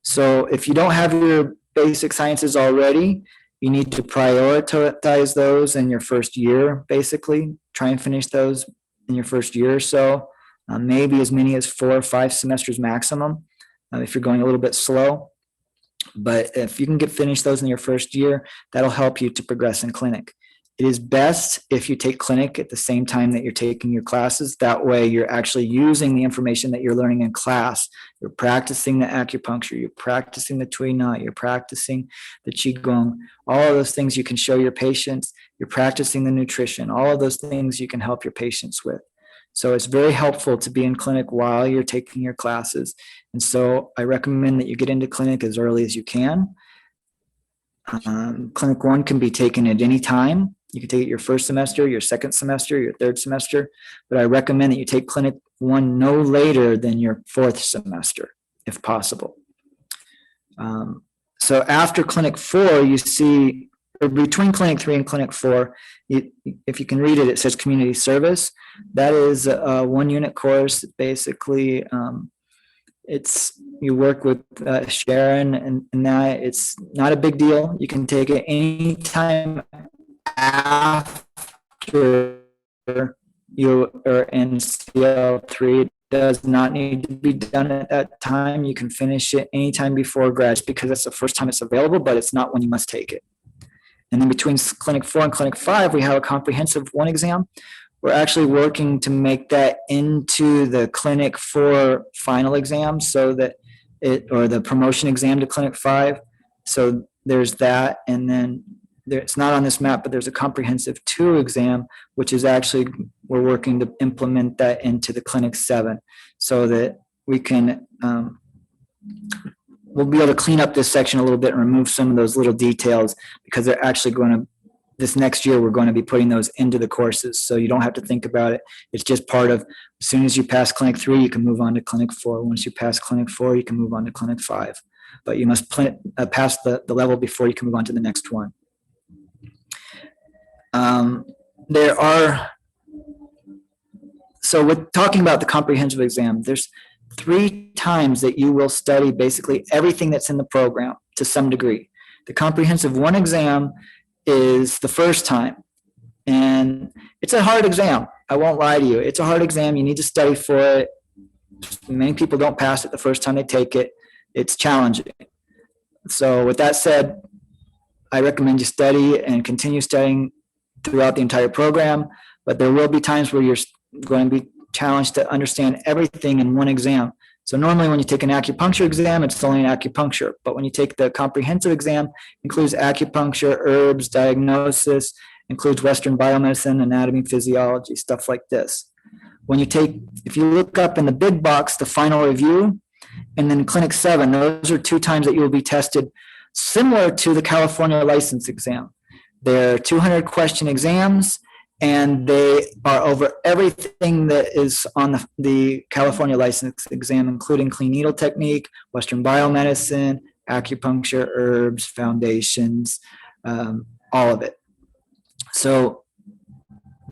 [SPEAKER 2] So if you don't have your basic sciences already, you need to prioritize those in your first year, basically. Try and finish those in your first year or so, maybe as many as 4 or 5 semesters maximum if you're going a little bit slow. But if you can finish those in your first year, that'll help you to progress in clinic. It is best if you take clinic at the same time that you're taking your classes. That way you're actually using the information that you're learning in class. You're practicing the acupuncture, you're practicing the Tui knot, you're practicing the Qigong, all of those things you can show your patients. You're practicing the nutrition, all of those things you can help your patients with. So it's very helpful to be in clinic while you're taking your classes. And so I recommend that you get into clinic as early as you can. Clinic 1 can be taken at any time. You can take it your first semester, your second semester, your third semester, but I recommend that you take Clinic 1 no later than your fourth semester, if possible. So after Clinic 4, you see, or between Clinic 3 and Clinic 4, if you can read it, it says community service. That is a 1-unit course. Basically, you work with Sharon, and that it's not a big deal. You can take it anytime after you are in CL3. It does not need to be done at that time. You can finish it anytime before grad because that's the first time it's available, but it's not when you must take it. And then between Clinic 4 and Clinic 5, we have a comprehensive 1 exam. We're actually working to make that into the Clinic 4 final exam so that or the promotion exam to Clinic 5. So there's that. And then it's not on this map, but there's a comprehensive 2 exam, which is actually, we're working to implement that into the Clinic 7 so that we can, we'll be able to clean up this section a little bit and remove some of those little details because they're actually going to, this next year, we're going to be putting those into the courses. So you don't have to think about it. It's just part of, as soon as you pass Clinic 3, you can move on to Clinic 4. Once you pass Clinic 4, you can move on to Clinic 5. But you must pass the level before you can move on to the next one. So with talking about the comprehensive exam, there's 3 times that you will study basically everything that's in the program to some degree. The comprehensive 1 exam is the first time, and it's a hard exam. I won't lie to you. It's a hard exam. You need to study for it. Many people don't pass it the first time they take it. It's challenging. So with that said, I recommend you study and continue studying throughout the entire program, but there will be times where you're going to be challenged to understand everything in 1 exam. So normally when you take an acupuncture exam, it's only an acupuncture. But when you take the comprehensive exam, it includes acupuncture, herbs, diagnosis, includes Western biomedicine, anatomy, physiology, stuff like this. If you look up in the big box, the final review, and then Clinic 7, those are 2 times that you will be tested similar to the California license exam. They're 200 question exams, and they are over everything that is on the California license exam, including clean needle technique, Western biomedicine, acupuncture, herbs, foundations, all of it. So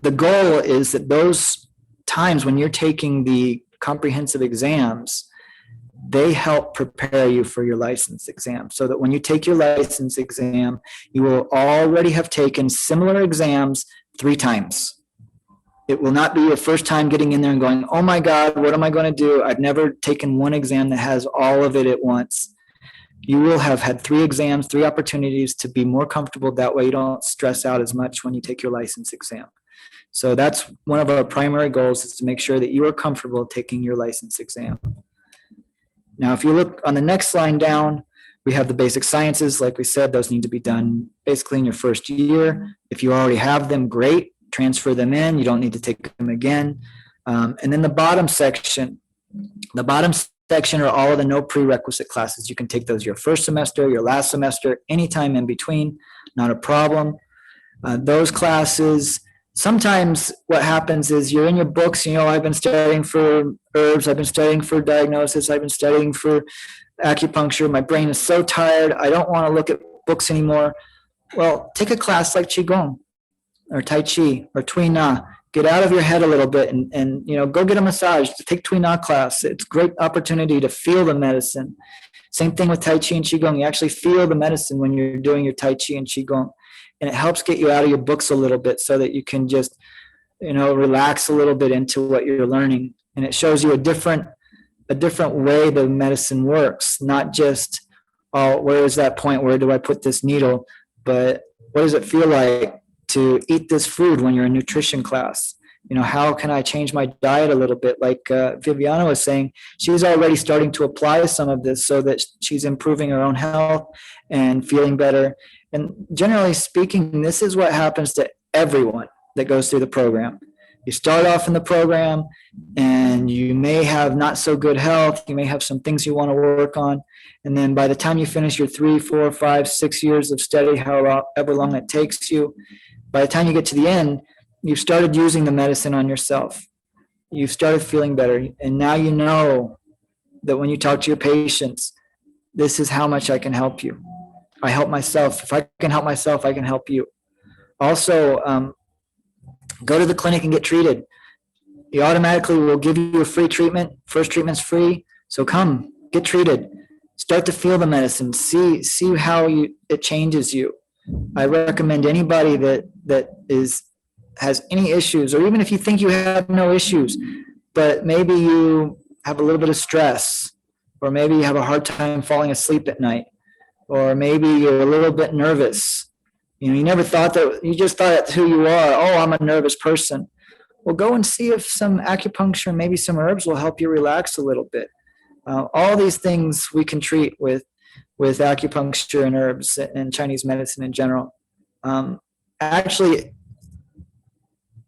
[SPEAKER 2] the goal is that those times when you're taking the comprehensive exams, they help prepare you for your license exam so that when you take your license exam, you will already have taken similar exams 3 times. It will not be your first time getting in there and going, oh my God, what am I going to do? I've never taken 1 exam that has all of it at once. You will have had 3 exams, 3 opportunities to be more comfortable. That way you don't stress out as much when you take your license exam. So that's one of our primary goals, is to make sure that you are comfortable taking your license exam. Now, if you look on the next line down, we have the basic sciences. Like we said, those need to be done basically in your first year. If you already have them, great. Transfer them in. You don't need to take them again. And then the bottom section are all of the no prerequisite classes. You can take those your first semester, your last semester, anytime in between, not a problem. Those classes, sometimes what happens is you're in your books, I've been studying for herbs, I've been studying for diagnosis, I've been studying for acupuncture. My brain is so tired. I don't want to look at books anymore. Well, take a class like Qigong or Tai Chi or Tui Na. Get out of your head a little bit and go get a massage. Take Tui Na class. It's a great opportunity to feel the medicine. Same thing with Tai Chi and Qigong. You actually feel the medicine when you're doing your Tai Chi and Qigong. And it helps get you out of your books a little bit so that you can just, relax a little bit into what you're learning. And it shows you a different way the medicine works, not just, oh, where is that point? Where do I put this needle? But what does it feel like to eat this food when you're in nutrition class? How can I change my diet a little bit? Like Viviana was saying, she's already starting to apply some of this so that she's improving her own health and feeling better. And generally speaking, this is what happens to everyone that goes through the program. You start off in the program and you may have not so good health. You may have some things you want to work on. And then by the time you finish your 3, 4, 5, 6 years of study, however long it takes you, by the time you get to the end, you've started using the medicine on yourself. You've started feeling better. And now you know that when you talk to your patients, this is how much I can help you. I help myself. If I can help myself, I can help you. Also, go to the clinic and get treated. You automatically will give you a free treatment. First treatment's free. So come, get treated. Start to feel the medicine. See how it changes you. I recommend anybody that has any issues, or even if you think you have no issues, but maybe you have a little bit of stress, or maybe you have a hard time falling asleep at night, or maybe you're a little bit nervous. You know, you never thought that, you just thought that's who you are. Oh, I'm a nervous person. Well, go and see if some acupuncture and maybe some herbs will help you relax a little bit. All these things we can treat with acupuncture and herbs and Chinese medicine in general. Actually,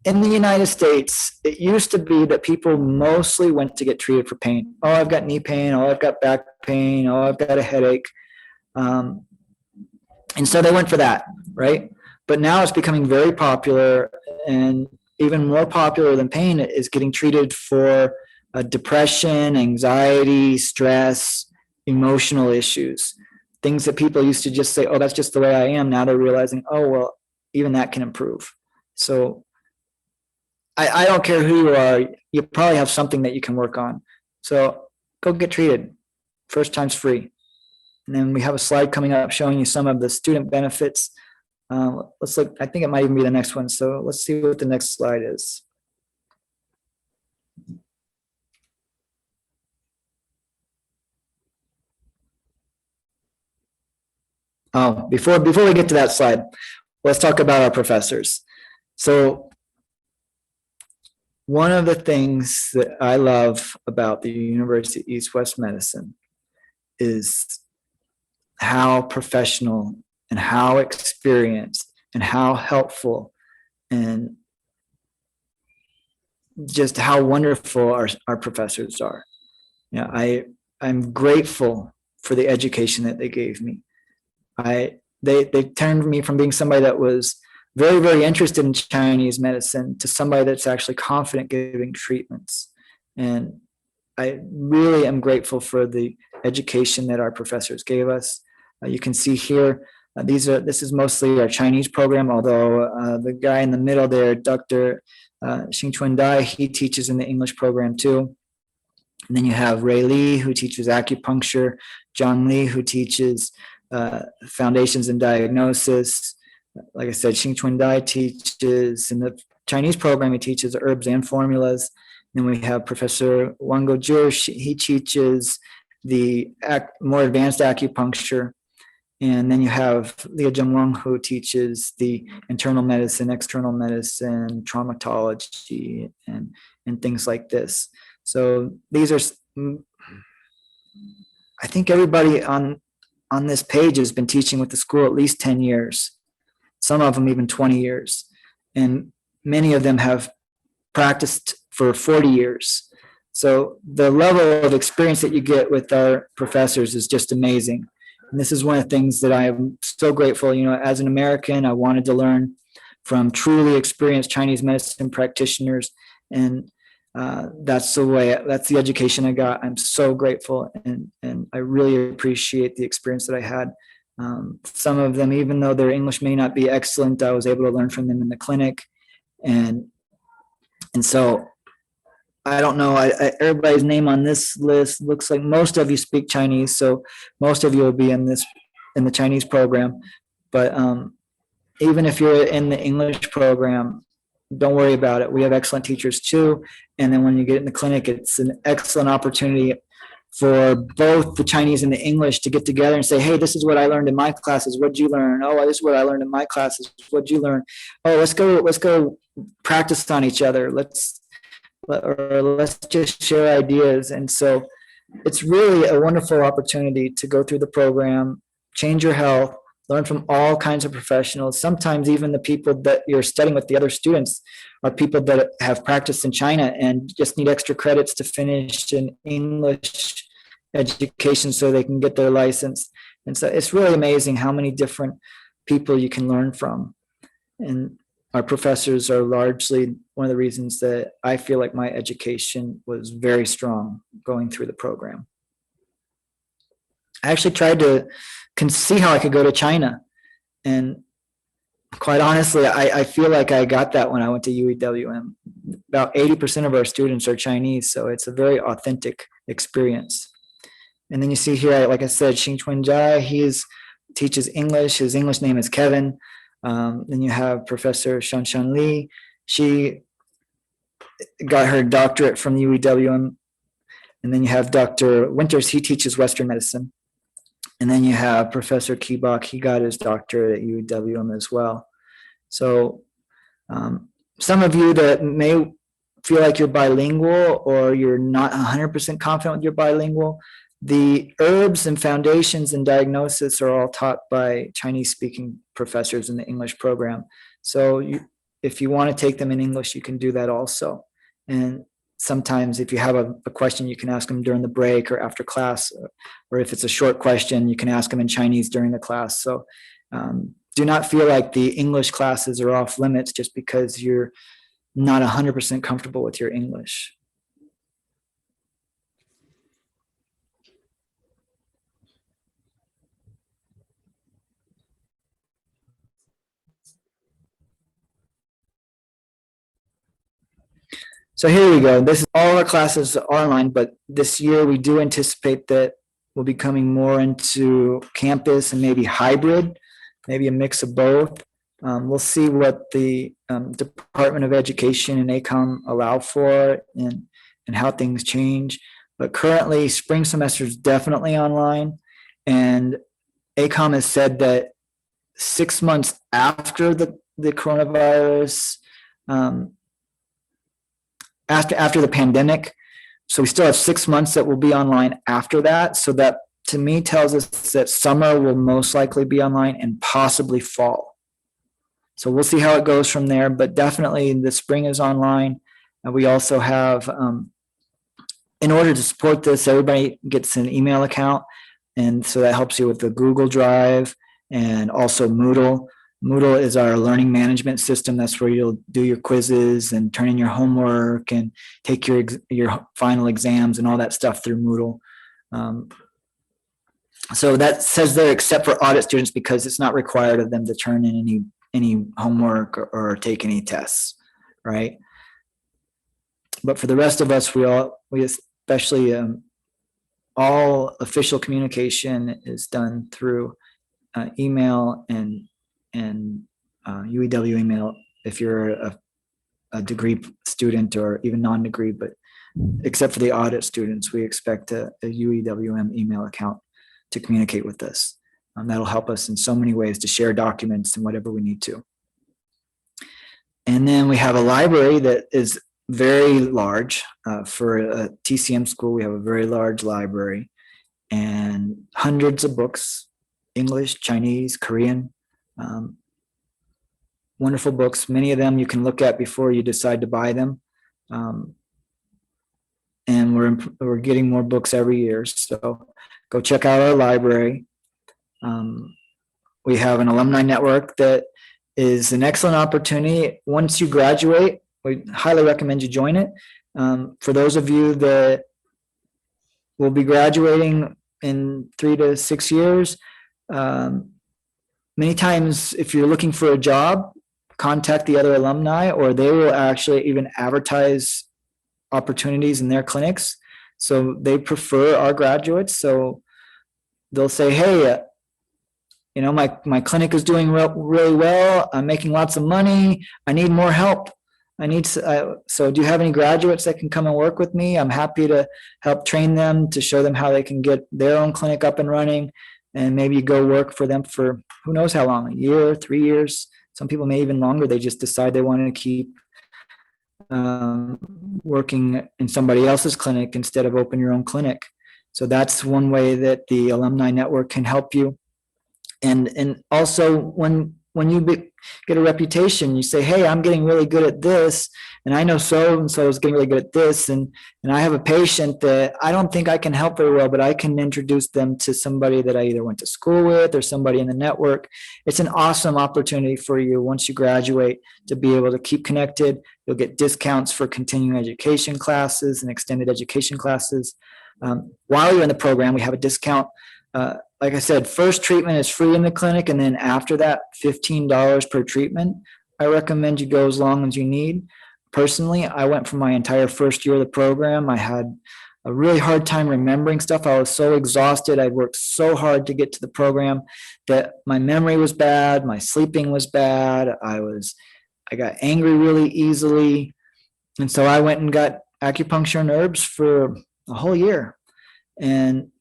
[SPEAKER 2] in the United States, it used to be that people mostly went to get treated for pain. Oh, I've got knee pain. Oh, I've got back pain. Oh, I've got a headache. And so they went for that, right? But now it's becoming very popular, and even more popular than pain is getting treated for depression, anxiety, stress, emotional issues, things that people used to just say, oh, that's just the way I am. Now they're realizing, oh, well, even that can improve. So I don't care who you are, you probably have something that you can work on. So go get treated. First time's free. And then we have a slide coming up showing you some of the student benefits. Let's look, I think it might even be the next one. So let's see what the next slide is. Oh, before we get to that slide, let's talk about our professors. So one of the things that I love about the University of East-West Medicine is how professional and how experienced and how helpful and just how wonderful our professors are. You know, I'm grateful for the education that they gave me. They turned me from being somebody that was very, very interested in Chinese medicine to somebody that's actually confident giving treatments. And I really am grateful for the education that our professors gave us. You can see here, this is mostly our Chinese program, although the guy in the middle there, Dr. Xingchuan Dai, he teaches in the English program too. And then you have Ray Li, who teaches acupuncture, John Li, who teaches foundations in diagnosis. Like I said, Xingchuan Dai teaches in the Chinese program, he teaches herbs and formulas. Then we have Professor Wang Guozhi, he teaches the more advanced acupuncture. And then you have Lia Zhengwang, who teaches the internal medicine, external medicine, traumatology, and things like this. So these are, I think everybody on this page has been teaching with the school at least 10 years, some of them even 20 years. And many of them have practiced for 40 years. So the level of experience that you get with our professors is just amazing. And this is one of the things that I am so grateful, you know, as an American, I wanted to learn from truly experienced Chinese medicine practitioners. And that's the education I got. I'm so grateful, and I really appreciate the experience that I had. Some of them, even though their English may not be excellent, I was able to learn from them in the clinic. And so I don't know, everybody's name on this list looks like most of you speak Chinese, so most of you will be in the Chinese program. But even if you're in the English program, don't worry about it. We have excellent teachers too. And then when you get in the clinic, it's an excellent opportunity for both the Chinese and the English to get together and say, hey, this is what I learned in my classes. What'd you learn? Oh, this is what I learned in my classes. What'd you learn? Oh, let's go practice on each other. Let's just share ideas. And so it's really a wonderful opportunity to go through the program, change your health, learn from all kinds of professionals. Sometimes even the people that you're studying with, the other students, are people that have practiced in China and just need extra credits to finish an English education so they can get their license. And so it's really amazing how many different people you can learn from. And our professors are largely one of the reasons that I feel like my education was very strong going through the program. I actually tried to see how I could go to China. And quite honestly, I feel like I got that when I went to UEWM. About 80% of our students are Chinese, so it's a very authentic experience. And then you see here, like I said, Xing Chuanjia, he teaches English. His English name is Kevin. Then you have Professor Shanshan Li. She got her doctorate from UEWM. And then you have Dr. Winters, he teaches Western medicine. And then you have Professor Kibok, he got his doctorate at UEWM as well. So some of you that may feel like you're bilingual or you're not 100% confident with your bilingual, the herbs and foundations and diagnosis are all taught by Chinese speaking professors in the English program. So if you want to take them in English, you can do that also. And sometimes if you have a question, you can ask them during the break or after class, or if it's a short question, you can ask them in Chinese during the class. So do not feel like the English classes are off limits just because you're not 100% comfortable with your English. So here we go. This is all our classes are online, but this year we do anticipate that we'll be coming more into campus and maybe hybrid, maybe a mix of both. We'll see what the Department of Education and ACOM allow for and how things change. But currently, spring semester is definitely online. And ACOM has said that 6 months after the coronavirus, after the pandemic, so we still have 6 months that will be online after that. So that to me tells us that summer will most likely be online and possibly fall. So we'll see how it goes from there, but definitely the spring is online. And we also have, in order to support this, everybody gets an email account. And so that helps you with the Google Drive and also Moodle. Moodle is our learning management system. That's where you'll do your quizzes and turn in your homework and take your final exams and all that stuff through Moodle. So that says there except for audit students because it's not required of them to turn in any homework or take any tests, right? But for the rest of us, we especially all official communication is done through email and UEW email if you're a degree student or even non-degree, but except for the audit students, we expect a UEWM email account to communicate with us. That'll help us in so many ways to share documents and whatever we need to. And then we have a library that is very large. For a TCM school, we have a very large library and hundreds of books, English, Chinese, Korean, wonderful books. Many of them you can look at before you decide to buy them. And we're getting more books every year. So go check out our library. We have an alumni network that is an excellent opportunity. Once you graduate, we highly recommend you join it. For those of you that will be graduating in 3 to 6 years, many times if you're looking for a job, contact the other alumni, or they will actually even advertise opportunities in their clinics. So they prefer our graduates. So they'll say, hey, my clinic is doing really well. I'm making lots of money. I need more help. So do you have any graduates that can come and work with me? I'm happy to help train them, to show them how they can get their own clinic up and running, and maybe go work for them for who knows how long, a year, 3 years. Some people may even longer. They just decide they want to keep working in somebody else's clinic instead of open your own clinic. So that's one way that the alumni network can help you. And also when when you get a reputation, you say, hey, I'm getting really good at this, and I know so-and-so is getting really good at this, and I have a patient that I don't think I can help very well, but I can introduce them to somebody that I either went to school with or somebody in the network. It's an awesome opportunity for you once you graduate to be able to keep connected. You'll get discounts for continuing education classes and extended education classes. While you're in the program, we have a discount. Like I said, first treatment is free in the clinic, and then after that, $15 per treatment. I recommend you go as long as you need. Personally, I went for my entire first year of the program. I had a really hard time remembering stuff. I was so exhausted. I worked so hard to get to the program that my memory was bad, my sleeping was bad. I got angry really easily. And so I went and got acupuncture and herbs for a whole year. And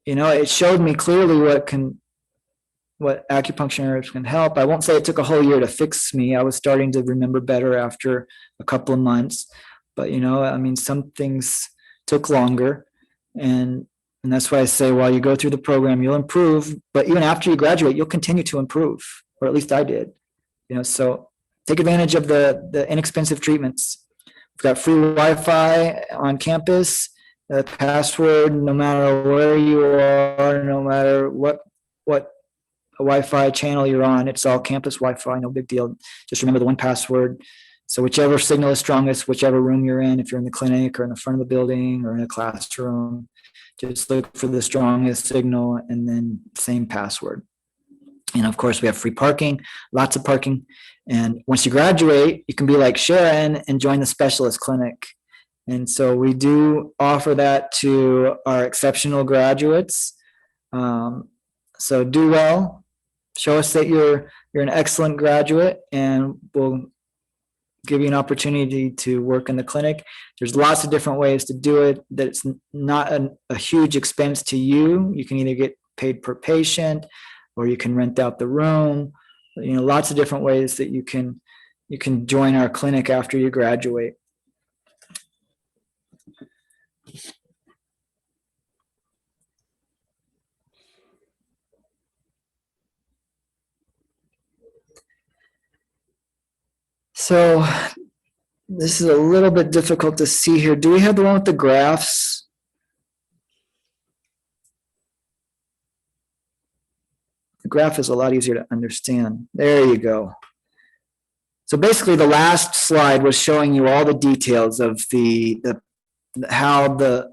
[SPEAKER 2] it showed me clearly what acupuncture and herbs can help. I won't say it took a whole year to fix me. I was starting to remember better after a couple of months, but some things took longer, and that's why I say while you go through the program, you'll improve. But even after you graduate, you'll continue to improve, or at least I did. So take advantage of the inexpensive treatments. We've got free Wi-Fi on campus. The password, no matter where you are, no matter what Wi-Fi channel you're on, it's all campus Wi-Fi, no big deal. Just remember the one password. So whichever signal is strongest, whichever room you're in, if you're in the clinic or in the front of the building or in a classroom, just look for the strongest signal and then same password. And of course, we have free parking, lots of parking. And once you graduate, you can be like Sharon and join the specialist clinic. And so we do offer that to our exceptional graduates. So do well, show us that you're an excellent graduate, and we'll give you an opportunity to work in the clinic. There's lots of different ways to do it, that it's not a huge expense to you. You can either get paid per patient, or you can rent out the room. Lots of different ways that you can join our clinic after you graduate. So this is a little bit difficult to see here. Do we have the one with the graphs? The graph is a lot easier to understand. There you go. So basically the last slide was showing you all the details of how the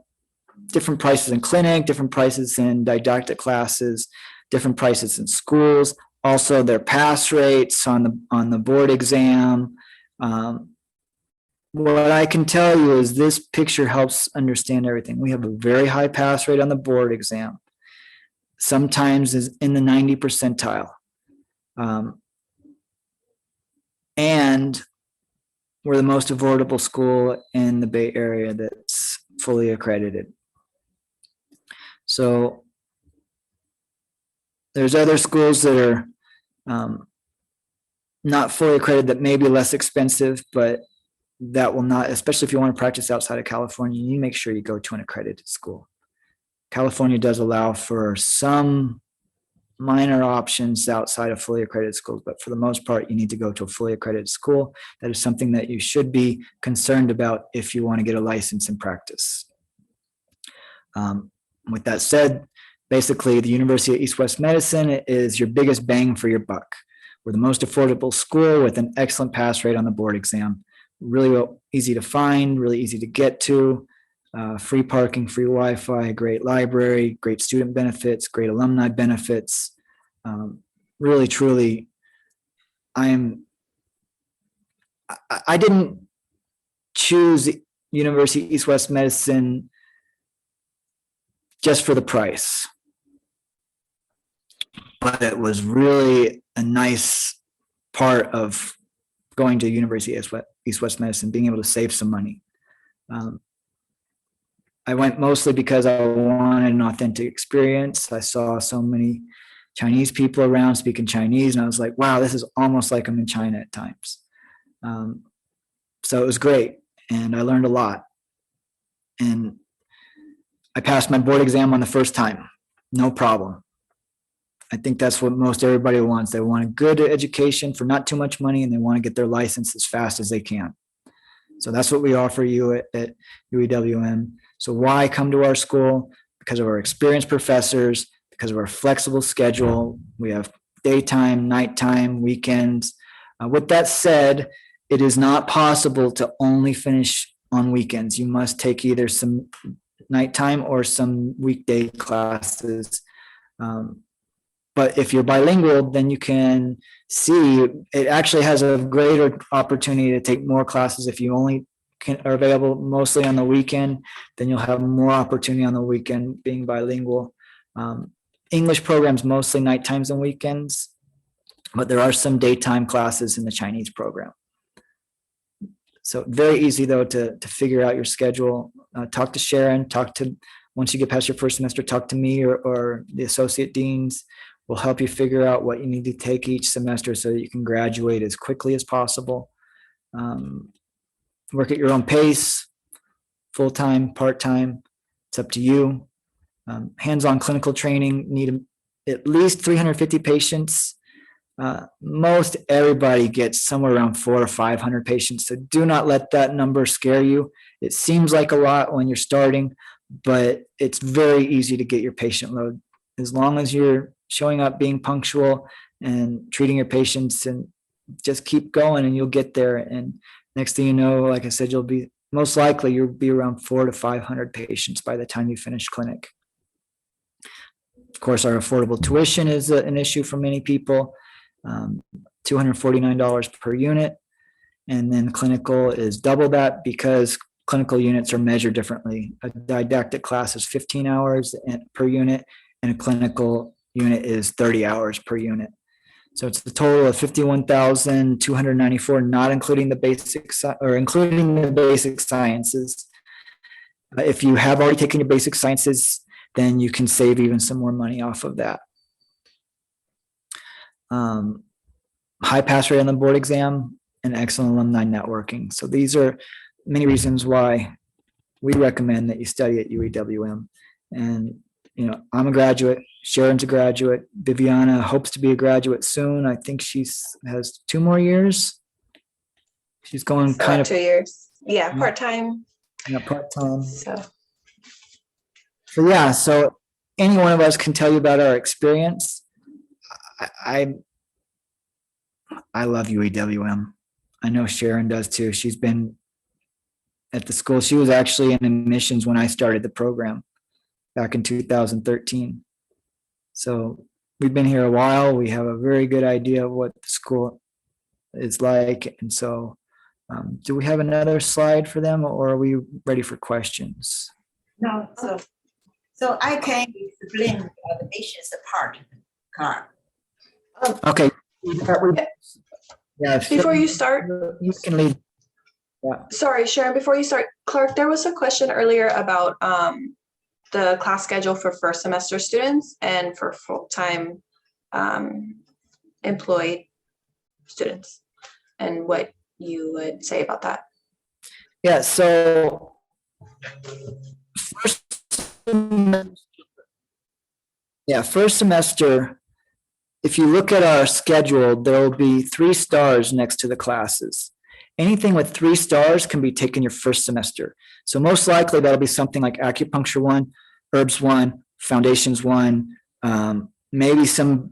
[SPEAKER 2] different prices in clinic, different prices in didactic classes, different prices in schools, also their pass rates on the board exam. What I can tell you is this picture helps understand everything. We have a very high pass rate on the board exam. Sometimes is in the 90 percentile. And we're the most affordable school in the Bay Area that's fully accredited. So there's other schools that are not fully accredited that may be less expensive, but that will not, especially if you want to practice outside of California, you make sure you go to an accredited school. California does allow for some minor options outside of fully accredited schools, but for the most part, you need to go to a fully accredited school. That is something that you should be concerned about if you want to get a license and practice. With that said, basically, the University of East West Medicine is your biggest bang for your buck. We're the most affordable school with an excellent pass rate on the board exam. Really easy to find, really easy to get to. Free parking, free Wi-Fi, great library, great student benefits, great alumni benefits. Really, truly, I didn't choose University East West Medicine just for the price, but it was really a nice part of going to University East West Medicine, being able to save some money. I went mostly because I wanted an authentic experience. I saw so many Chinese people around speaking Chinese, and I was like, wow, this is almost like I'm in China at times. So it was great, and I learned a lot. And I passed my board exam on the first time, no problem. I think that's what most everybody wants. They want a good education for not too much money, and they want to get their license as fast as they can. So that's what we offer you at UEWM. So why come to our school? Because of our experienced professors, because of our flexible schedule. We have daytime, nighttime, weekends. With that said, it is not possible to only finish on weekends. You must take either some nighttime or some weekday classes. But if you're bilingual, then you can see it actually has a greater opportunity to take more classes. If you only are available mostly on the weekend, then you'll have more opportunity on the weekend being bilingual. English programs mostly night times and weekends, but there are some daytime classes in the Chinese program. So very easy though to figure out your schedule. Talk to Sharon, once you get past your first semester, talk to me or the associate deans. We'll help you figure out what you need to take each semester so that you can graduate as quickly as possible. Work at your own pace, full-time, part-time, it's up to you. Hands-on clinical training, need at least 350 patients. Most everybody gets somewhere around 400 or 500 patients. So do not let that number scare you. It seems like a lot when you're starting, but it's very easy to get your patient load. As long as you're showing up, being punctual and treating your patients, and just keep going and you'll get there. And next thing you know, like I said, you'll be around 400 to 500 patients by the time you finish clinic. Of course, our affordable tuition is an issue for many people. $249 per unit. And then clinical is double that because clinical units are measured differently. A didactic class is 15 hours per unit, and a clinical unit is 30 hours per unit. So it's a total of 51,294, not including the including the basic sciences. If you have already taken your basic sciences, then you can save even some more money off of that. High pass rate on the board exam and excellent alumni networking. So these are many reasons why we recommend that you study at UEWM. And, I'm a graduate, Sharon's a graduate, Viviana hopes to be a graduate soon. I think she has 2 more years. She's going
[SPEAKER 3] So
[SPEAKER 2] kind of
[SPEAKER 3] 2 years. Yeah, part-time.
[SPEAKER 2] Part-time.
[SPEAKER 3] So
[SPEAKER 2] So any one of us can tell you about our experience. I love UEWM. I know Sharon does too. She's been at the school. She was actually in admissions when I started the program back in 2013. So we've been here a while. We have a very good idea of what the school is like. And so do we have another slide for them, or are we ready for questions?
[SPEAKER 1] No, so I can explain the admissions part, Clark.
[SPEAKER 2] Okay. Yeah.
[SPEAKER 3] before you start,
[SPEAKER 2] You can leave.
[SPEAKER 3] sorry, Sharon, before you start, Clark, there was a question earlier about the class schedule for first semester students and for full-time employed students, and what you would say about that.
[SPEAKER 2] Yeah, so first semester, if you look at our schedule, there will be 3 stars next to the classes. Anything with 3 stars can be taken your first semester. So most likely that'll be something like acupuncture 1, herbs 1, foundations 1, maybe some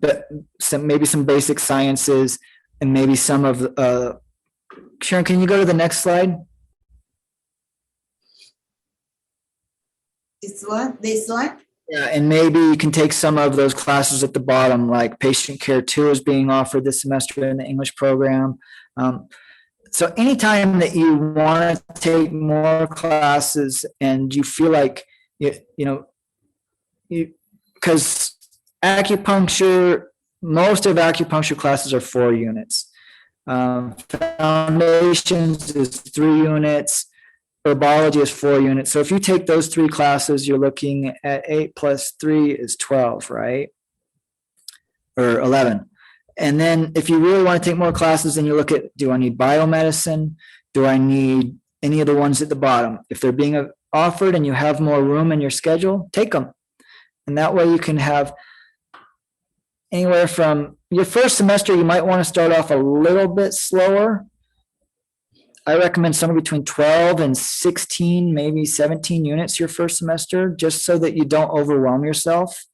[SPEAKER 2] basic sciences, and maybe some of Sharon, can you go to the next slide?
[SPEAKER 1] This one?
[SPEAKER 2] Yeah, and maybe you can take some of those classes at the bottom, like patient care 2 is being offered this semester in the English program. So anytime that you want to take more classes and you feel like, because acupuncture, most of acupuncture classes are 4 units. Foundations is 3 units. Herbology is 4 units. So if you take those 3 classes, you're looking at 8 plus 3 is 12, right? Or 11. And then if you really want to take more classes, then you look at, do I need biomedicine? Do I need any of the ones at the bottom? If they're being offered and you have more room in your schedule, take them. And that way you can have anywhere from your first semester, you might want to start off a little bit slower. I recommend somewhere between 12 and 16, maybe 17 units your first semester, just so that you don't overwhelm yourself.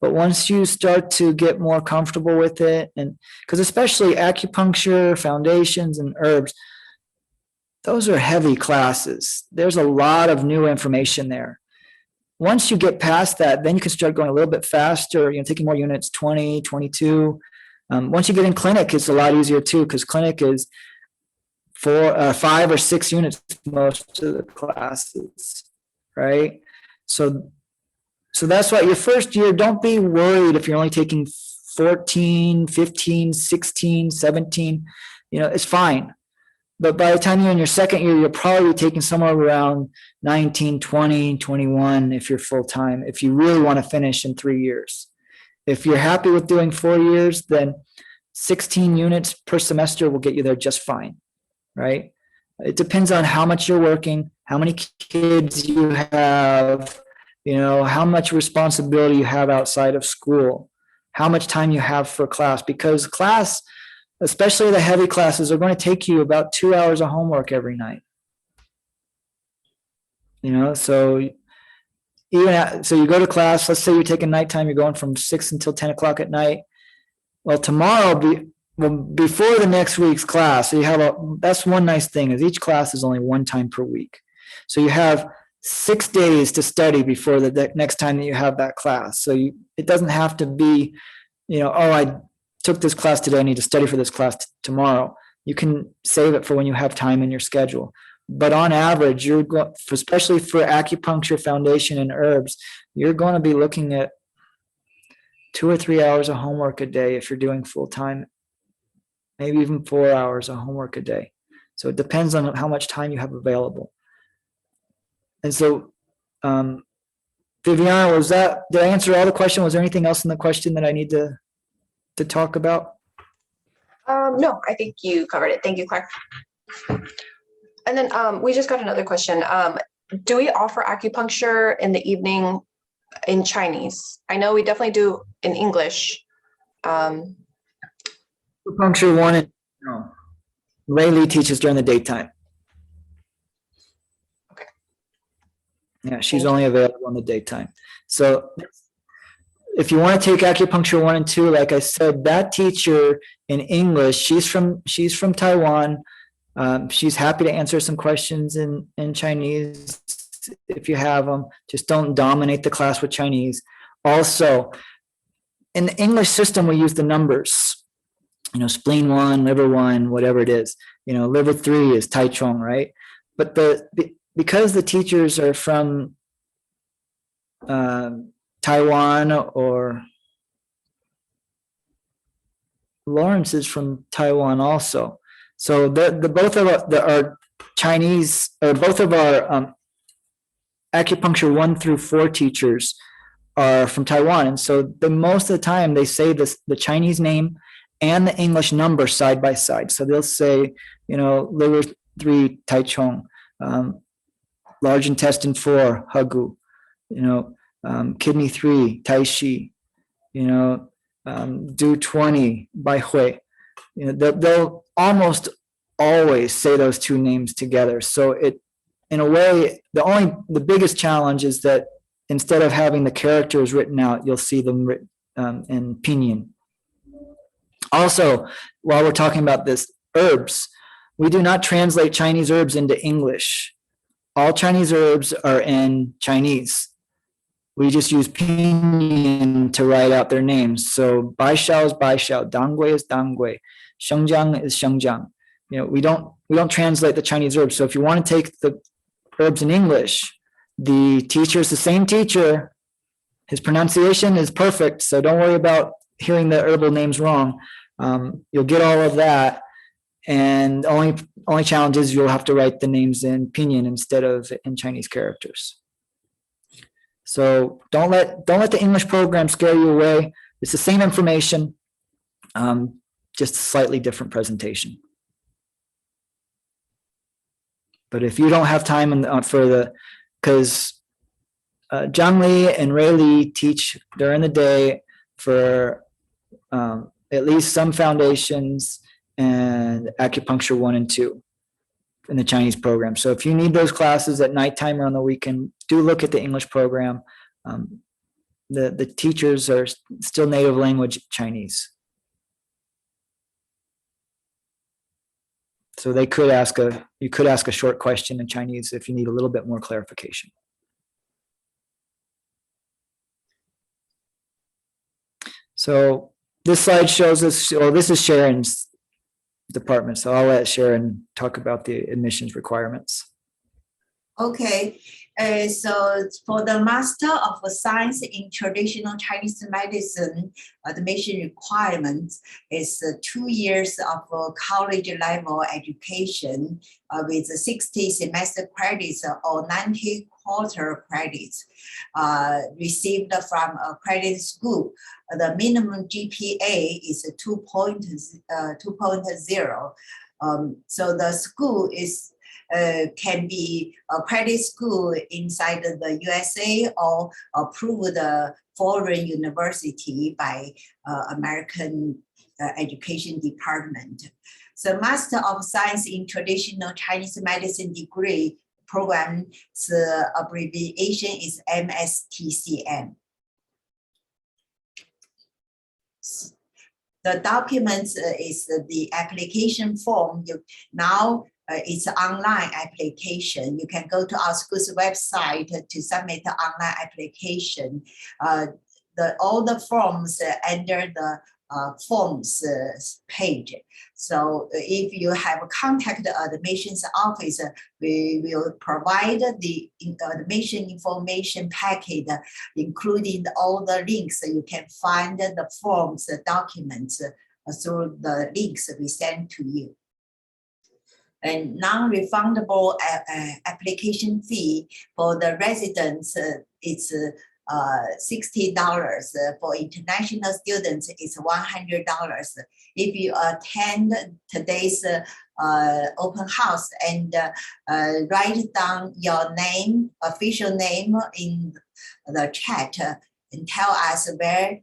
[SPEAKER 2] But once you start to get more comfortable with it, and because especially acupuncture, foundations, and herbs, those are heavy classes. There's a lot of new information there. Once you get past that, then you can start going a little bit faster, taking more units, 20, 22. Once you get in clinic, it's a lot easier too, because clinic is 5 or 6 units most of the classes, right? So that's why your first year, don't be worried if you're only taking 14, 15, 16, 17, it's fine. But by the time you're in your second year, you'll probably be taking somewhere around 19, 20, 21 if you're full-time, if you really want to finish in 3 years. If you're happy with doing 4 years, then 16 units per semester will get you there just fine, right? It depends on how much you're working, how many kids you have, how much responsibility you have outside of school, how much time you have for class, because class, especially the heavy classes, are going to take you about 2 hours of homework every night. So you go to class, let's say you're taking nighttime, you're going from 6 until 10 o'clock at night. Well, tomorrow, before the next week's class, so that's one nice thing, is each class is only one time per week. So you have 6 days to study before the next time that you have that class. So it doesn't have to be, I took this class today, I need to study for this class tomorrow. You can save it for when you have time in your schedule. But on average, especially for acupuncture, foundation, and herbs, you're going to be looking at 2 or 3 hours of homework a day if you're doing full time, maybe even 4 hours of homework a day. So it depends on how much time you have available. And so, Viviana, did I answer all the question? Was there anything else in the question that I need to talk about?
[SPEAKER 3] No, I think you covered it. Thank you, Clark. And then we just got another question. Do we offer acupuncture in the evening in Chinese? I know we definitely do in English.
[SPEAKER 2] Acupuncture 1 no. Ray Lee teaches during the daytime.
[SPEAKER 3] Okay.
[SPEAKER 2] Yeah, she's only available in the daytime. So if you want to take acupuncture 1 and 2, like I said, that teacher in English, she's from Taiwan. She's happy to answer some questions in Chinese if you have them. Just don't dominate the class with Chinese. Also, in the English system, we use the numbers. Spleen 1, liver 1, whatever it is. Liver 3 is Tai Chong, right? But because the teachers are from Taiwan, or Lawrence is from Taiwan also. So the both of our Chinese, or both of our acupuncture 1 through 4 teachers are from Taiwan. And so most of the time they say the Chinese name and the English number side by side. So they'll say, liver 3, Tai Chong, large intestine 4, Hagu, kidney 3, Tai Shi, do 20, Bai Hui. They'll almost always say those 2 names together. So in a way, the biggest challenge is that instead of having the characters written out, you'll see them written in pinyin. Also, while we're talking about this, herbs, we do not translate Chinese herbs into English. All Chinese herbs are in Chinese. We just use pinyin to write out their names. So Baishao is Baishao, Dangui is Dangui, Shengjiang is Shengjiang. We don't translate the Chinese herbs. So if you want to take the herbs in English, the teacher is the same teacher. His pronunciation is perfect, so don't worry about hearing the herbal names wrong. You'll get all of that, and only challenge is you'll have to write the names in pinyin instead of in Chinese characters. So don't let the English program scare you away. It's the same information, just a slightly different presentation. But if you don't have time because Zhang Li and Ray Li teach during the day for at least some foundations and acupuncture 1 and 2 in the Chinese program. So if you need those classes at nighttime or on the weekend, do look at the English program. The teachers are still native language Chinese. So you could ask a short question in Chinese if you need a little bit more clarification. So this slide shows us, or this is Sharon's department. So I'll let Sharon talk about the admissions requirements.
[SPEAKER 1] Okay, so for the Master of Science in Traditional Chinese Medicine, admission requirements is 2 years of college level education with 60 semester credits or 90 quarter credits received from a credit school. The minimum GPA is 2.0. So the school is can be a credit school inside the USA or approved foreign university by American Education Department. So Master of Science in Traditional Chinese Medicine degree program's abbreviation is MSTCM. The documents is the application form. It's an online application. You can go to our school's website to submit the online application. All the forms under the forms page. So if you have contacted the admissions office, we will provide the admission information packet, including all the links. You can find the forms, the documents through the links we send to you. And non-refundable application fee for the residents, it's $60. For international students, it's $100. If you attend today's open house and write down your name, official name in the chat and tell us where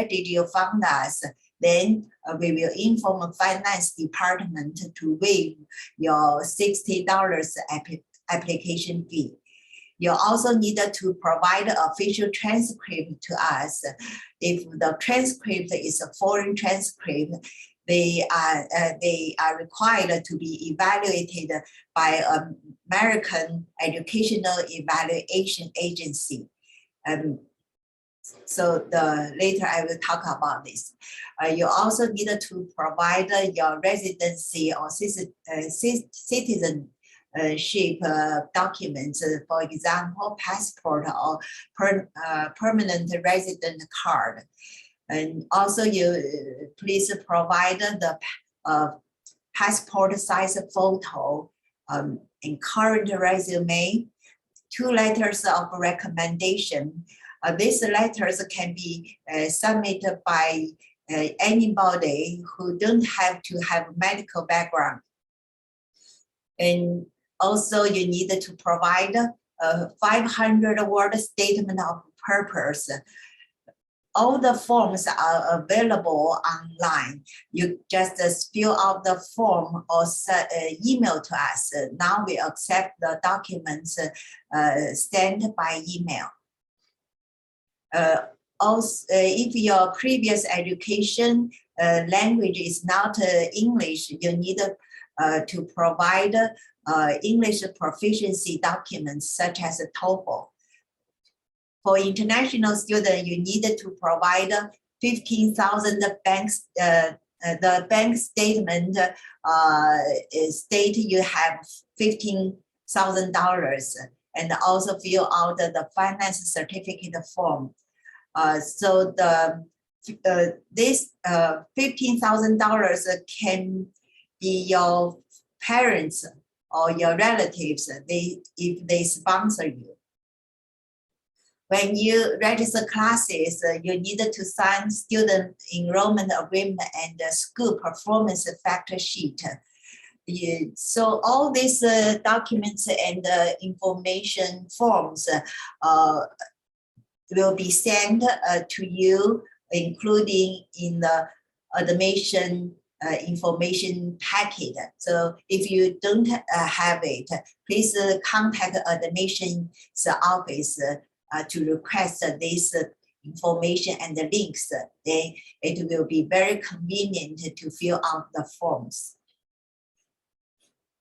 [SPEAKER 1] did you find us, then we will inform the finance department to waive your $60 application fee. You also need to provide an official transcript to us. If the transcript is a foreign transcript, they are required to be evaluated by American Educational Evaluation Agency. So later I will talk about this. You also need to provide your residency or citizenship documents, for example, passport or permanent resident card. And also you please provide the passport size photo and current resume, 2 letters of recommendation. These letters can be submitted by anybody who don't have to have medical background. And also you need to provide a 500-word statement of purpose. All the forms are available online. You just fill out the form or email to us. Now we accept the documents sent by email. Also, if your previous education language is not English, you need to provide English proficiency documents such as a TOEFL. For international students, you need to provide 15,000 banks. The bank statement state you have $15,000, and also fill out the finance certificate form. So this $15,000 can be your parents or your relatives if they sponsor you. When you register classes, you need to sign student enrollment agreement and school performance factor sheet. So all these documents and information forms will be sent to you, including in the admission information packet. So if you don't have it, please contact admissions office to request this information and the links. Then it will be very convenient to fill out the forms.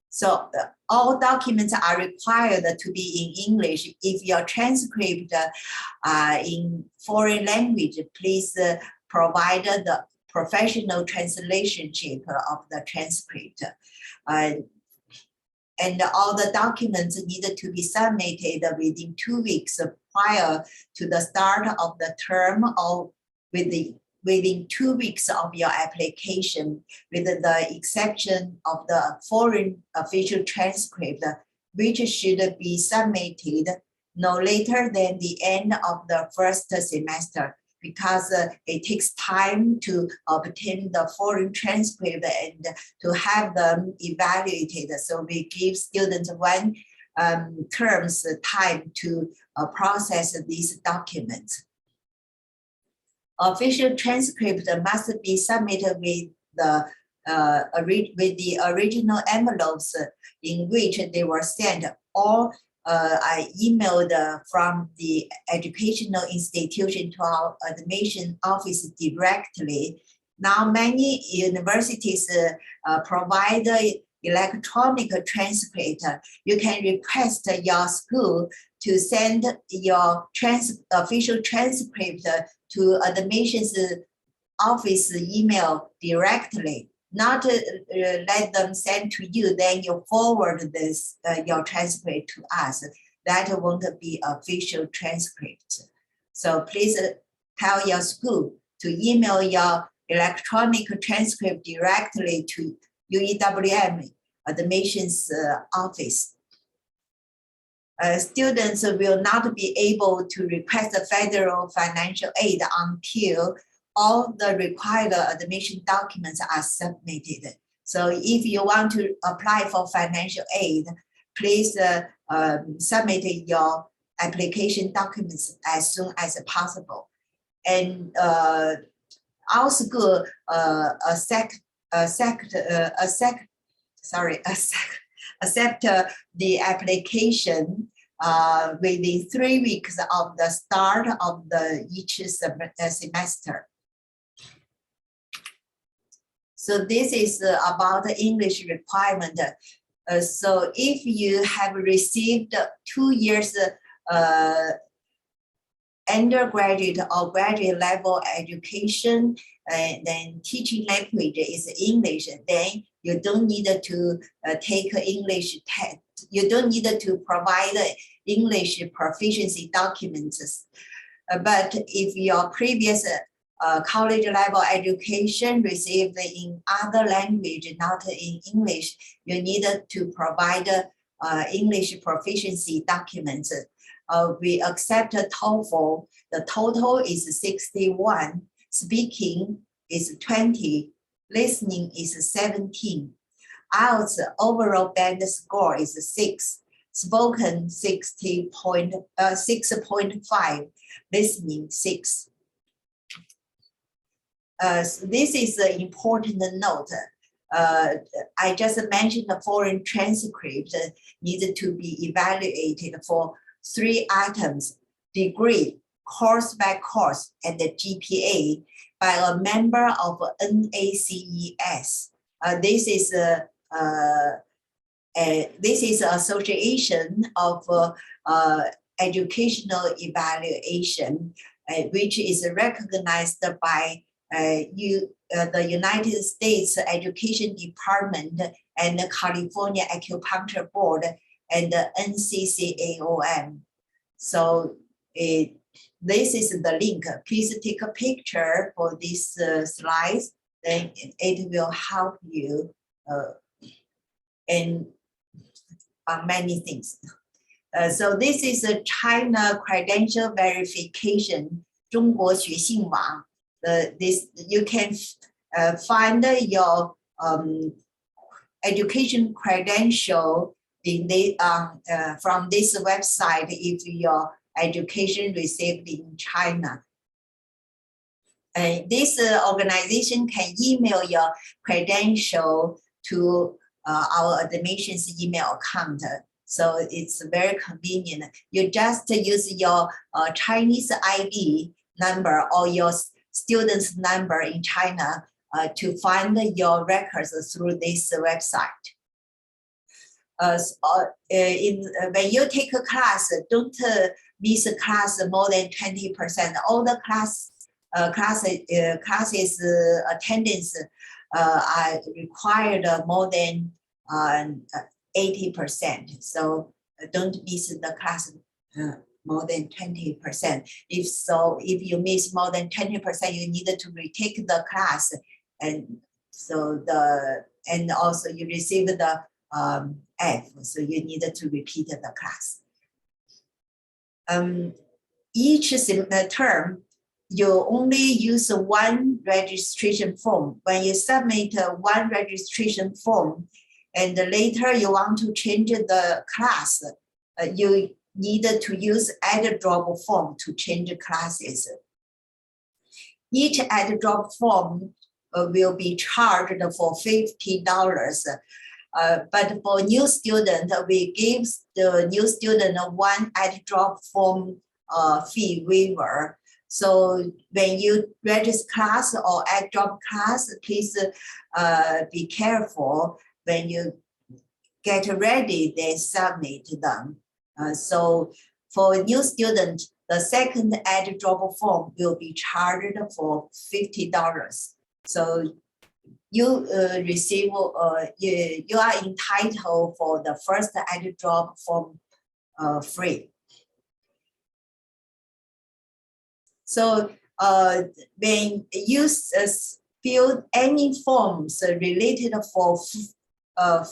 [SPEAKER 1] So all documents are required to be in English. If your transcript in foreign language, please provide the professional translationship of the transcript. And all the documents needed to be submitted within 2 weeks prior to the start of the term, or within 2 weeks of your application, with the exception of the foreign official transcript, which should be submitted no later than the end of the first semester, because it takes time to obtain the foreign transcript and to have them evaluated. So we give students 1 term's time to process these documents. Official transcript must be submitted with the original envelopes in which they were sent, or I emailed from the educational institution to our admission office directly. Now many universities provide electronic transcript. You can request your school to send your official transcript to admissions office email directly, not let them send to you, then you forward this your transcript to us. That won't be official transcript. So please tell your school to email your electronic transcript directly to UEWM admissions office. Students will not be able to request federal financial aid until all the required admission documents are submitted. So if you want to apply for financial aid, please submit your application documents as soon as possible. And our school accept the application within 3 weeks of the start of each semester. So this is about the English requirement. So if you have received 2 years undergraduate or graduate level education, then teaching language is English, then you don't need to take English test. You don't need to provide English proficiency documents. But if your previous college level education received in other language, not in English, you need to provide English proficiency documents. We accept TOEFL. The total is 61. Speaking is 20. Listening is 17. IELTS overall band score is 6. Spoken 6.5. Listening 6. So this is an important note. I just mentioned the foreign transcript needed to be evaluated for 3 items: degree, course by course, and the GPA by a member of NACES. This is association of educational evaluation, which is recognized by the United States Education Department and the California Acupuncture Board and the NCCAOM. So this is the link. Please take a picture for this slides, then it will help you in many things. So this is a China credential verification, 中国学信网. This you can find your education credential in the from this website if your education received in China. This organization can email your credential to our admissions email account. So it's very convenient. You just use your Chinese ID number or your student's number in China to find your records through this website. When you take a class, don't miss a class more than 20%. All the classes attendance are required more than 80%. So don't miss the class more than 20%. If you miss more than 20%, you need to retake the class, and also you receive the F, so you need to repeat the class. Each term, you only use one registration form. When you submit one registration form, and later you want to change the class, you need to use add drop form to change classes. Each add drop form will be charged for $50. But for new student, we give the new student one add drop form fee waiver. So when you register class or add drop class, please be careful. When you get ready, then submit them. So for new students, the second add drop form will be charged for $50. So you receive, you are entitled for the first add drop form free. So when you fill any forms related for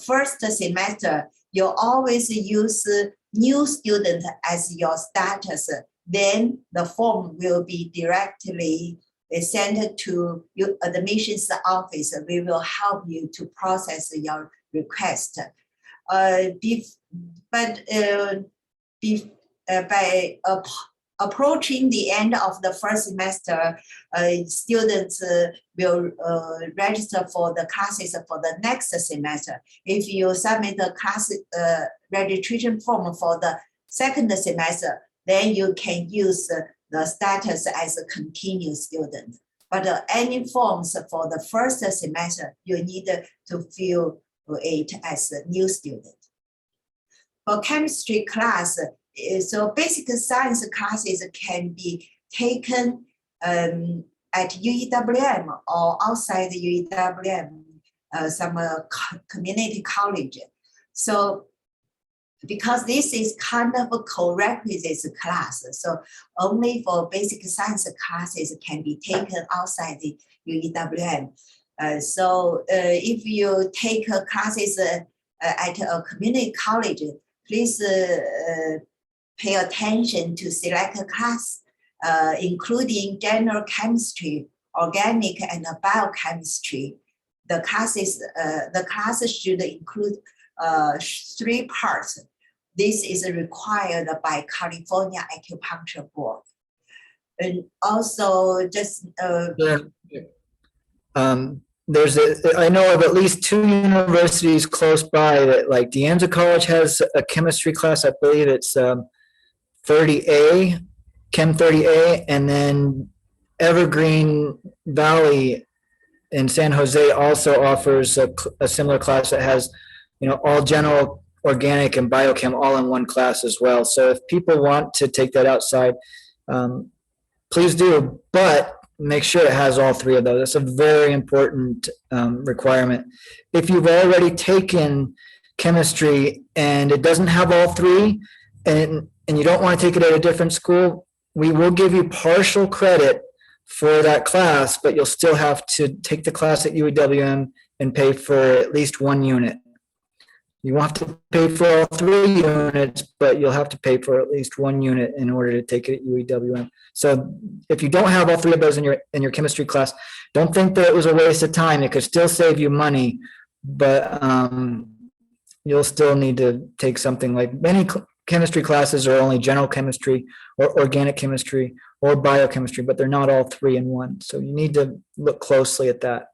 [SPEAKER 1] first semester, you always use new student as your status. Then the form will be directly sent to your admissions office. We will help you to process your request. By approaching the end of the first semester, students will register for the classes for the next semester. If you submit the class registration form for the second semester, then you can use the status as a continuous student. But any forms for the first semester, you need to fill it as a new student. For chemistry class, so basic science classes can be taken at UEWM or outside UEWM, some community college. So because this is kind of a co-requisite class, so only for basic science classes can be taken outside the UEWM. So if you take classes at a community college, please pay attention to select a class, including general chemistry, organic, and biochemistry. The classes should include 3 parts. This is required by California Acupuncture Board. And also just
[SPEAKER 2] I know of at least 2 universities close by that, like De Anza College has a chemistry class. I believe it's 30A, Chem 30A, and then Evergreen Valley in San Jose also offers a similar class that has, all general, organic, and biochem all in one class as well. So if people want to take that outside, please do, but make sure it has all 3 of those. That's a very important requirement. If you've already taken chemistry and it doesn't have all 3, and you don't want to take it at a different school, we will give you partial credit for that class, but you'll still have to take the class at UEWM and pay for at least 1 unit. You won't have to pay for all 3 units, but you'll have to pay for at least 1 unit in order to take it at UEWM. So if you don't have all 3 of those in your chemistry class, don't think that it was a waste of time. It could still save you money, but you'll still need to take something like chemistry classes are only general chemistry or organic chemistry or biochemistry, but they're not all three in one. So you need to look closely at that.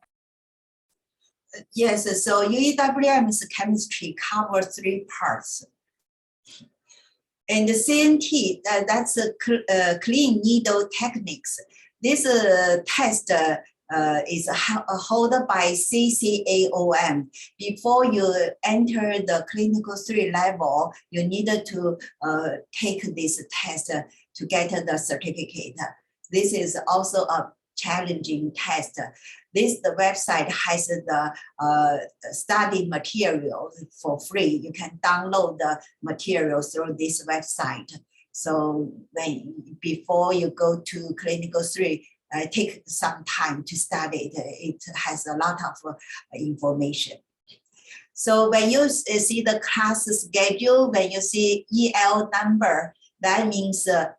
[SPEAKER 1] Yes, so UEWM's chemistry covers 3 parts. And the CNT, that's a clean needle techniques. This test is held by CCAOM. Before you enter the clinical 3 level, you needed to take this test to get the certificate. This is also a challenging test. The website has the study material for free. You can download the materials through this website. So before you go to clinical 3, take some time to study it. It has a lot of information. So when you see the class schedule, when you see EL number, that means the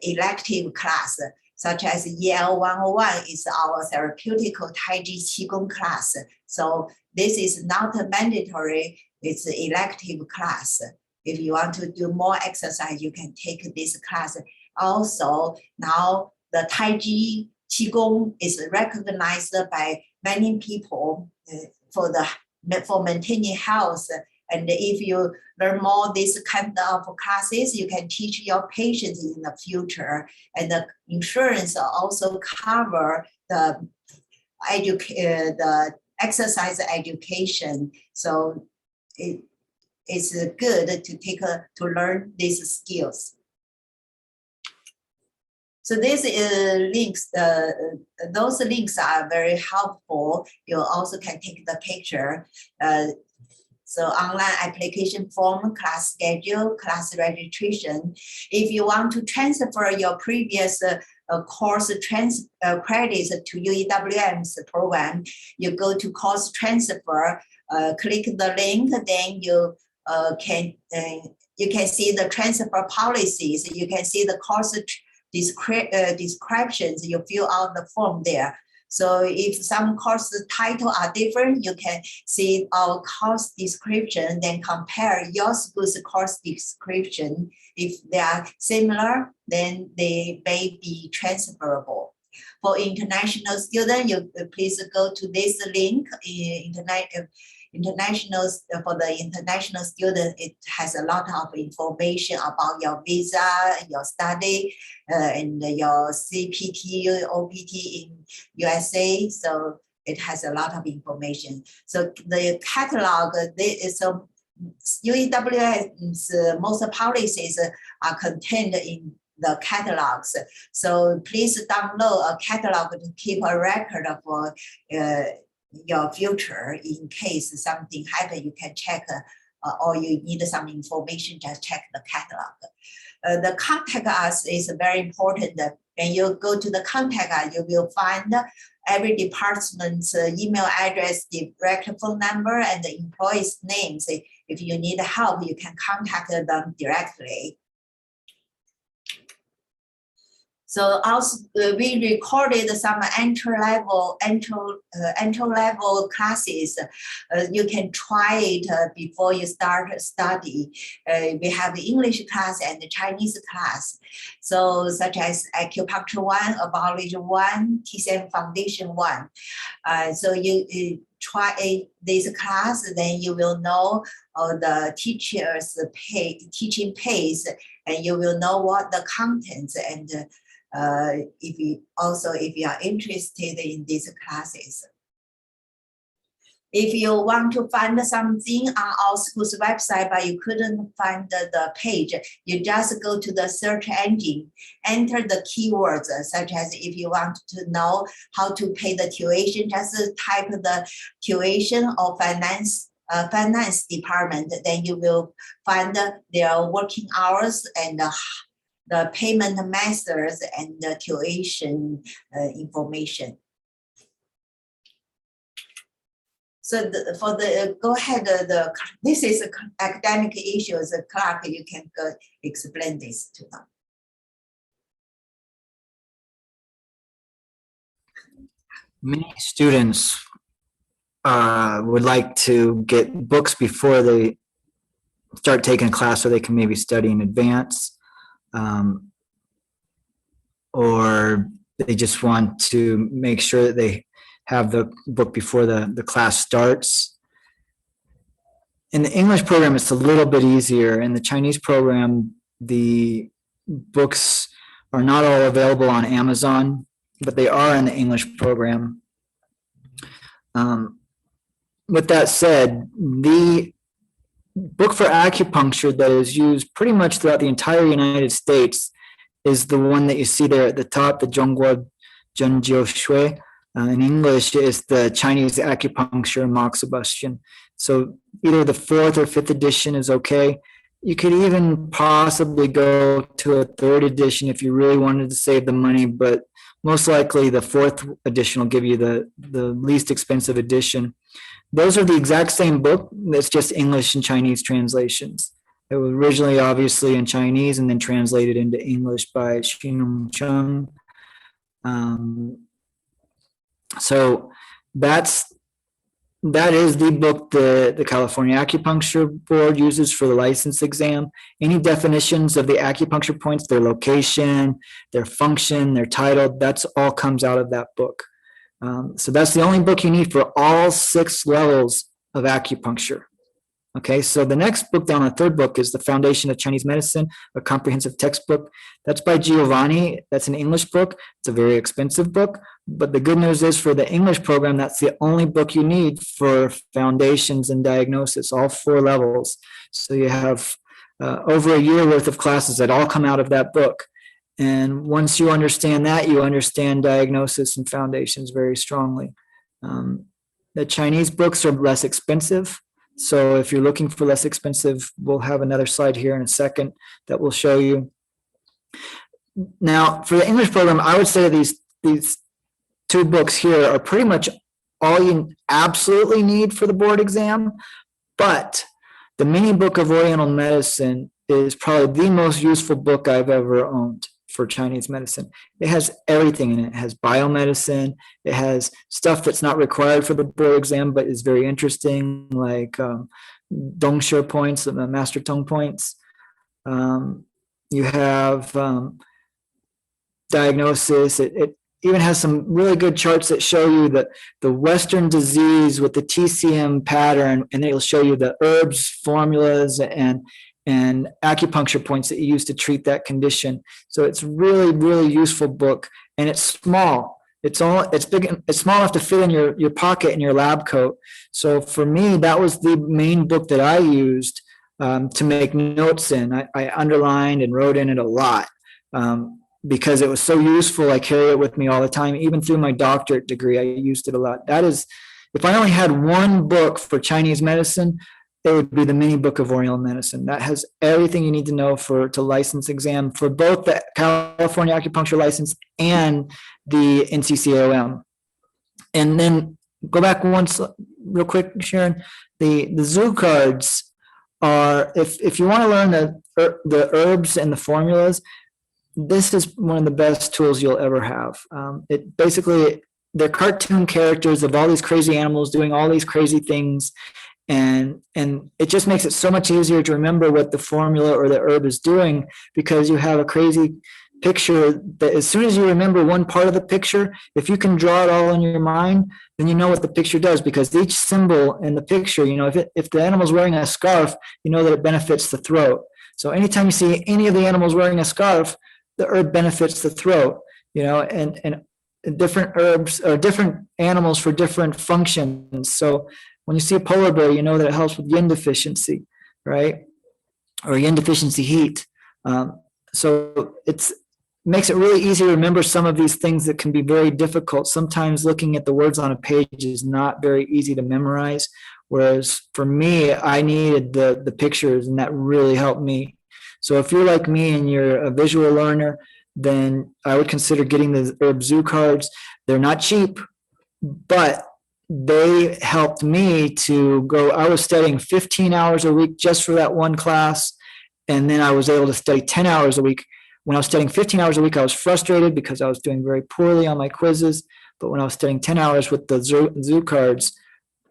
[SPEAKER 1] elective class, such as EL 101 is our therapeutical Taiji Qigong class. So this is not mandatory, it's an elective class. If you want to do more exercise, you can take this class. Also, now the Taiji Qigong is recognized by many people for maintaining health. And if you learn more this kind of classes, you can teach your patients in the future. And the insurance also cover the exercise education. So it's good to learn these skills. So these links, those links are very helpful. You also can take the picture. So online application form, class schedule, class registration. If you want to transfer your previous course credits to UEWM's program, you go to course transfer, click the link, then you can see the transfer policies. You can see the course descriptions. You fill out the form there. So if some course title are different, you can see our course description, then compare your school's course description. If they are similar, then they may be transferable. For international students, you please go to this link. For the international student, it has a lot of information about your visa, your study, and your CPT, OPT in USA. So it has a lot of information. So the catalog, so UEW's most policies are contained in the catalogs. So please download a catalog to keep a record for your future. In case something happens, you can check, or you need some information, just check the catalog. The contact us is very important. When you go to the contact us, you will find every department's email address, direct phone number, and the employees' names. If you need help, you can contact them directly. So also we recorded some entry level classes. You can try it before you start study. We have English class and Chinese class. So such as acupuncture 1, biology 1, TCM foundation 1. So you try this class, then you will know the teacher's teaching pace, and you will know what the contents and if you are interested in these classes. If you want to find something on our school's website, but you couldn't find the page, you just go to the search engine, enter the keywords, such as if you want to know how to pay the tuition, just type the tuition or finance department, then you will find their working hours and the payment methods and the tuition information. So go ahead, this is academic issues, Clark, you can go explain this to them.
[SPEAKER 2] Many students would like to get books before they start taking a class so they can maybe study in advance, or they just want to make sure that they have the book before the class starts. In the English program, it's a little bit easier. In the Chinese program, the books are not all available on Amazon, but they are in the English program. With that said, the book for acupuncture that is used pretty much throughout the entire United States is the one that you see there at the top, the Zhongguo Zhenjiu Shui. In English, is the Chinese Acupuncture Moxibustion. So either the 4th or 5th edition is okay. You could even possibly go to a 3rd edition if you really wanted to save the money, but most likely the 4th edition will give you the least expensive edition. Those are the exact same book. It's just English and Chinese translations. It was originally obviously in Chinese and then translated into English by Xinong Cheng. So that is the book the California Acupuncture Board uses for the license exam. Any definitions of the acupuncture points, their location, their function, their title, that's all comes out of that book. So that's the only book you need for all 6 levels of acupuncture. Okay, so the next book down, the 3rd book, is The Foundation of Chinese Medicine, a comprehensive textbook. That's by Giovanni. That's an English book. It's a very expensive book. But the good news is for the English program, that's the only book you need for foundations and diagnosis, all 4 levels. So you have over a year worth of classes that all come out of that book. And once you understand that, you understand diagnosis and foundations very strongly. The Chinese books are less expensive. So if you're looking for less expensive, we'll have another slide here in a second that will show you. Now, for the English program, I would say these 2 books here are pretty much all you absolutely need for the board exam. But the Mini Book of Oriental Medicine is probably the most useful book I've ever owned for Chinese medicine. It has everything in it. It has biomedicine. It has stuff that's not required for the board exam, but is very interesting, like Dongshi points, the master tongue points. You have diagnosis. It even has some really good charts that show you the Western disease with the TCM pattern, and it'll show you the herbs, formulas, and acupuncture points that you use to treat that condition. So it's really, really useful book, and it's small. It's big. It's small enough to fit in your pocket in your lab coat. So for me, that was the main book that I used to make notes in. I underlined and wrote in it a lot because it was so useful. I carry it with me all the time. Even through my doctorate degree, I used it a lot. That is, if I only had one book for Chinese medicine, it would be the Mini Book of Oriental Medicine. That has everything you need to know to license exam for both the California Acupuncture License and the NCCOM. And then go back once real quick, Sharon. The zoo cards are, if you want to learn the herbs and the formulas, this is one of the best tools you'll ever have. It basically, they're cartoon characters of all these crazy animals doing all these crazy things. And it just makes it so much easier to remember what the formula or the herb is doing, because you have a crazy picture that as soon as you remember one part of the picture, if you can draw it all in your mind, then you know what the picture does, because each symbol in the picture, if the animal's wearing a scarf, you know that it benefits the throat. So anytime you see any of the animals wearing a scarf, the herb benefits the throat, and different herbs or different animals for different functions. So when you see a polar bear, you know that it helps with yin deficiency, right? Or yin deficiency heat. So it makes it really easy to remember some of these things that can be very difficult. Sometimes looking at the words on a page is not very easy to memorize. Whereas for me, I needed the pictures, and that really helped me. So if you're like me and you're a visual learner, then I would consider getting the herb zoo cards. They're not cheap, but they helped me to go. I was studying 15 hours a week just for that one class. And then I was able to study 10 hours a week. When I was studying 15 hours a week, I was frustrated because I was doing very poorly on my quizzes. But when I was studying 10 hours with the zoo cards,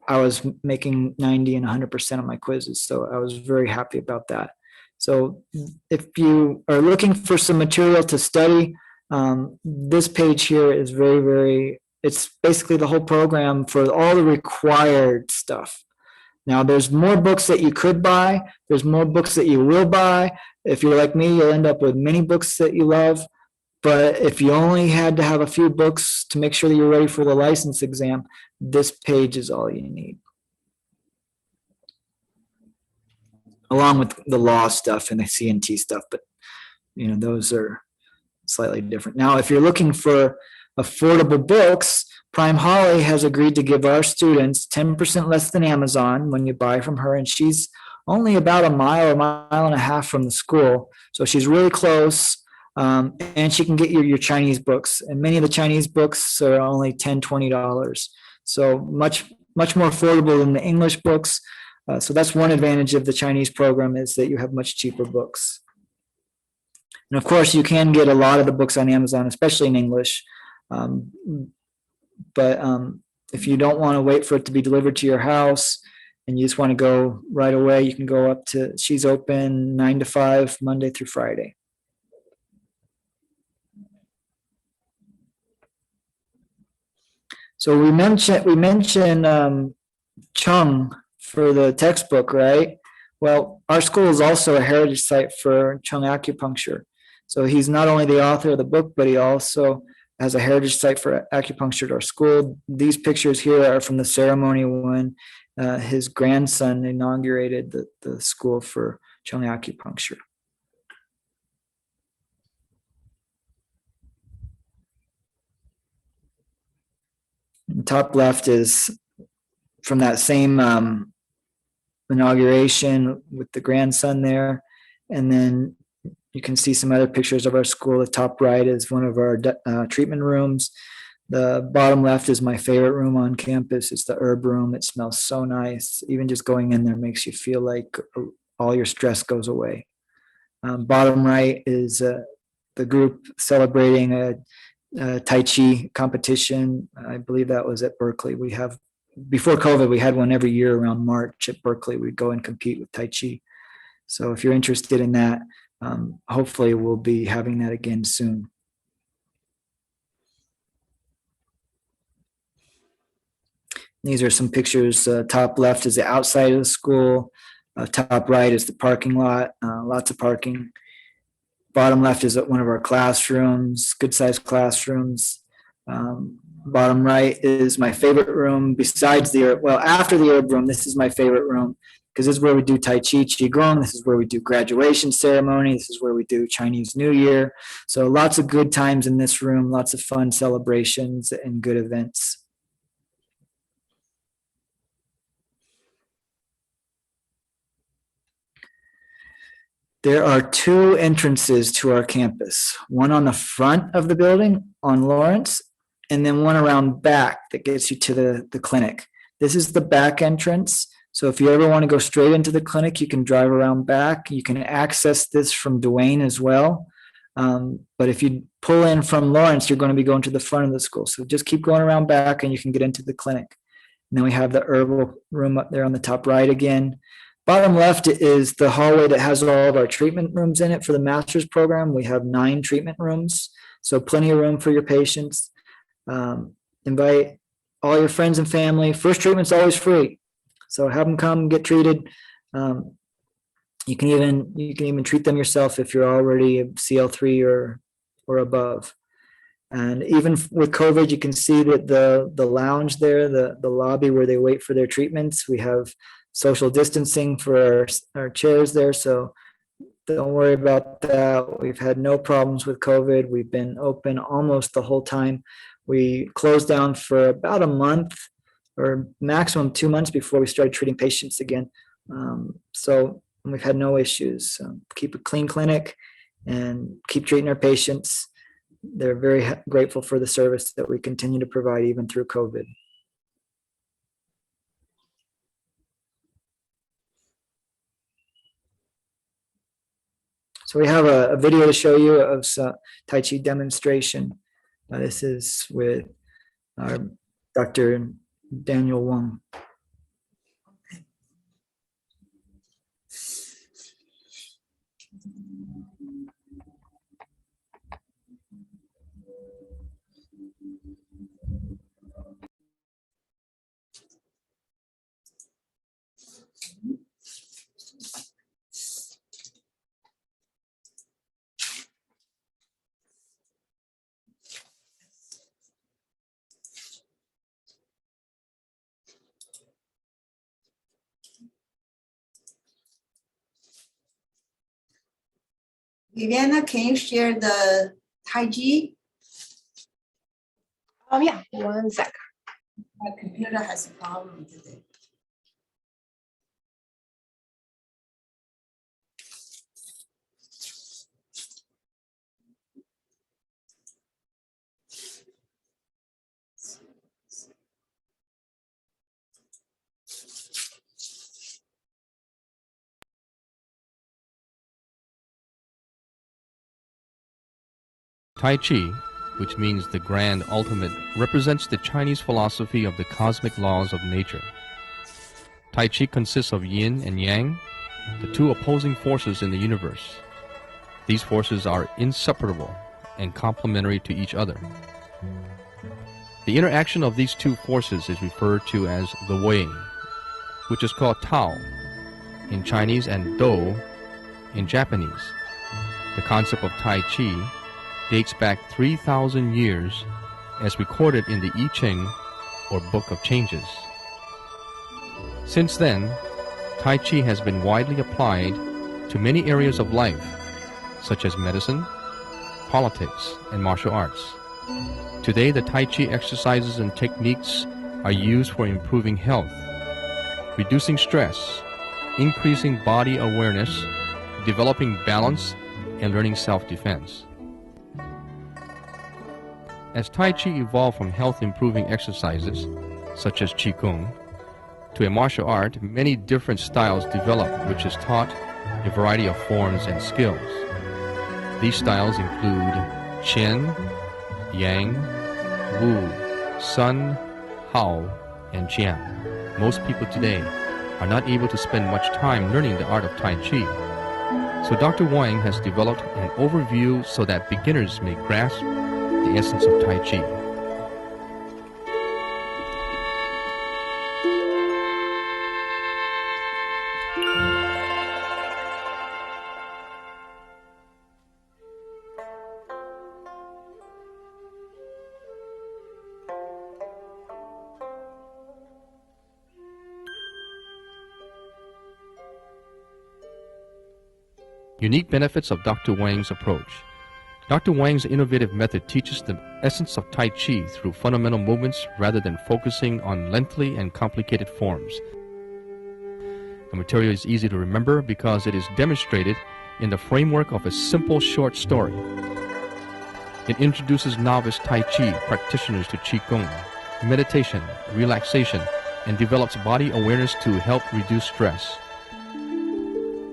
[SPEAKER 2] I was making 90 and 100% of my quizzes. So I was very happy about that. So if you are looking for some material to study, this page here is it's basically the whole program for all the required stuff. Now, there's more books that you could buy. There's more books that you will buy. If you're like me, you'll end up with many books that you love. But if you only had to have a few books to make sure that you're ready for the license exam, this page is all you need. Along with the law stuff and the CNT stuff, but those are slightly different. Now, if you're looking for affordable books, Prime Holly has agreed to give our students 10% less than Amazon when you buy from her, and she's only about a mile or mile and a half from the school, so she's really close. And she can get your Chinese books, and many of the Chinese books are only $10, $20. So much more affordable than the English books. So that's one advantage of the Chinese program, is that you have much cheaper books. And of course, you can get a lot of the books on Amazon, especially in English. But if you don't want to wait for it to be delivered to your house and you just want to go right away, you can go up to, she's open 9 to 5, Monday through Friday. So we mentioned Chung for the textbook, right? Well, our school is also a heritage site for Chung acupuncture. So he's not only the author of the book, but he also has a heritage site for acupuncture at our school. These pictures here are from the ceremony when his grandson inaugurated the school for Chung acupuncture. The top left is from that same inauguration with the grandson there. And then you can see some other pictures of our school. The top right is one of our treatment rooms. The bottom left is my favorite room on campus. It's the herb room. It smells so nice. Even just going in there makes you feel like all your stress goes away. Bottom right is the group celebrating a Tai Chi competition. I believe that was at Berkeley. Before COVID, we had one every year around March at Berkeley. We'd go and compete with Tai Chi. So if you're interested in that, hopefully we'll be having that again soon. These are some pictures. Top left is the outside of the school. Top right is the parking lot, lots of parking. Bottom left is one of our classrooms, good sized classrooms. Bottom right is my favorite room besides after the herb room, this is my favorite room because this is where we do Tai Chi, Qigong. This is where we do graduation ceremony. This is where we do Chinese New Year. So lots of good times in this room, lots of fun celebrations and good events. There are 2 entrances to our campus, one on the front of the building on Lawrence, and then one around back that gets you to the clinic. This is the back entrance. So if you ever want to go straight into the clinic, you can drive around back. You can access this from Duane as well. But if you pull in from Lawrence, you're going to be going to the front of the school. So just keep going around back and you can get into the clinic. And then we have the herbal room up there on the top right again. Bottom left is the hallway that has all of our treatment rooms in it for the master's program. We have 9 treatment rooms, so plenty of room for your patients. Invite all your friends and family. First treatment's always free, so have them come get treated. You can even treat them yourself if you're already a CL3 or above. And even with COVID, you can see that the lounge there, the lobby where they wait for their treatments, we have social distancing for our chairs there. So don't worry about that. We've had no problems with COVID. We've been open almost the whole time. We closed down for about a month or maximum 2 months before we started treating patients again. So we've had no issues. Keep a clean clinic and keep treating our patients. They're very grateful for the service that we continue to provide even through COVID. So we have a video to show you of Tai Chi demonstration. This is with our Dr. Daniel Wong.
[SPEAKER 1] Viviana, can you share the Tai Chi?
[SPEAKER 3] Yeah, one sec.
[SPEAKER 1] My computer has a problem today.
[SPEAKER 5] Tai Chi, which means the grand ultimate, represents the Chinese philosophy of the cosmic laws of nature. Tai Chi consists of yin and yang, the two opposing forces in the universe. These forces are inseparable and complementary to each other. The interaction of these two forces is referred to as the Wei, which is called Tao in Chinese and Do in Japanese. The concept of Tai Chi dates back 3,000 years as recorded in the I Ching, or Book of Changes. Since then, Tai Chi has been widely applied to many areas of life, such as medicine, politics, and martial arts. Today, the Tai Chi exercises and techniques are used for improving health, reducing stress, increasing body awareness, developing balance, and learning self-defense. As Tai Chi evolved from health-improving exercises, such as Qigong, to a martial art, many different styles developed, which is taught a variety of forms and skills. These styles include Qian, Yang, Wu, Sun, Hao, and Jian. Most people today are not able to spend much time learning the art of Tai Chi. So Dr. Wang has developed an overview so that beginners may grasp the essence of Tai Chi. Unique benefits of Dr. Wang's approach. Dr. Wang's innovative method teaches the essence of Tai Chi through fundamental movements rather than focusing on lengthy and complicated forms. The material is easy to remember because it is demonstrated in the framework of a simple short story. It introduces novice Tai Chi practitioners to Qigong, meditation, relaxation, and develops body awareness to help reduce stress.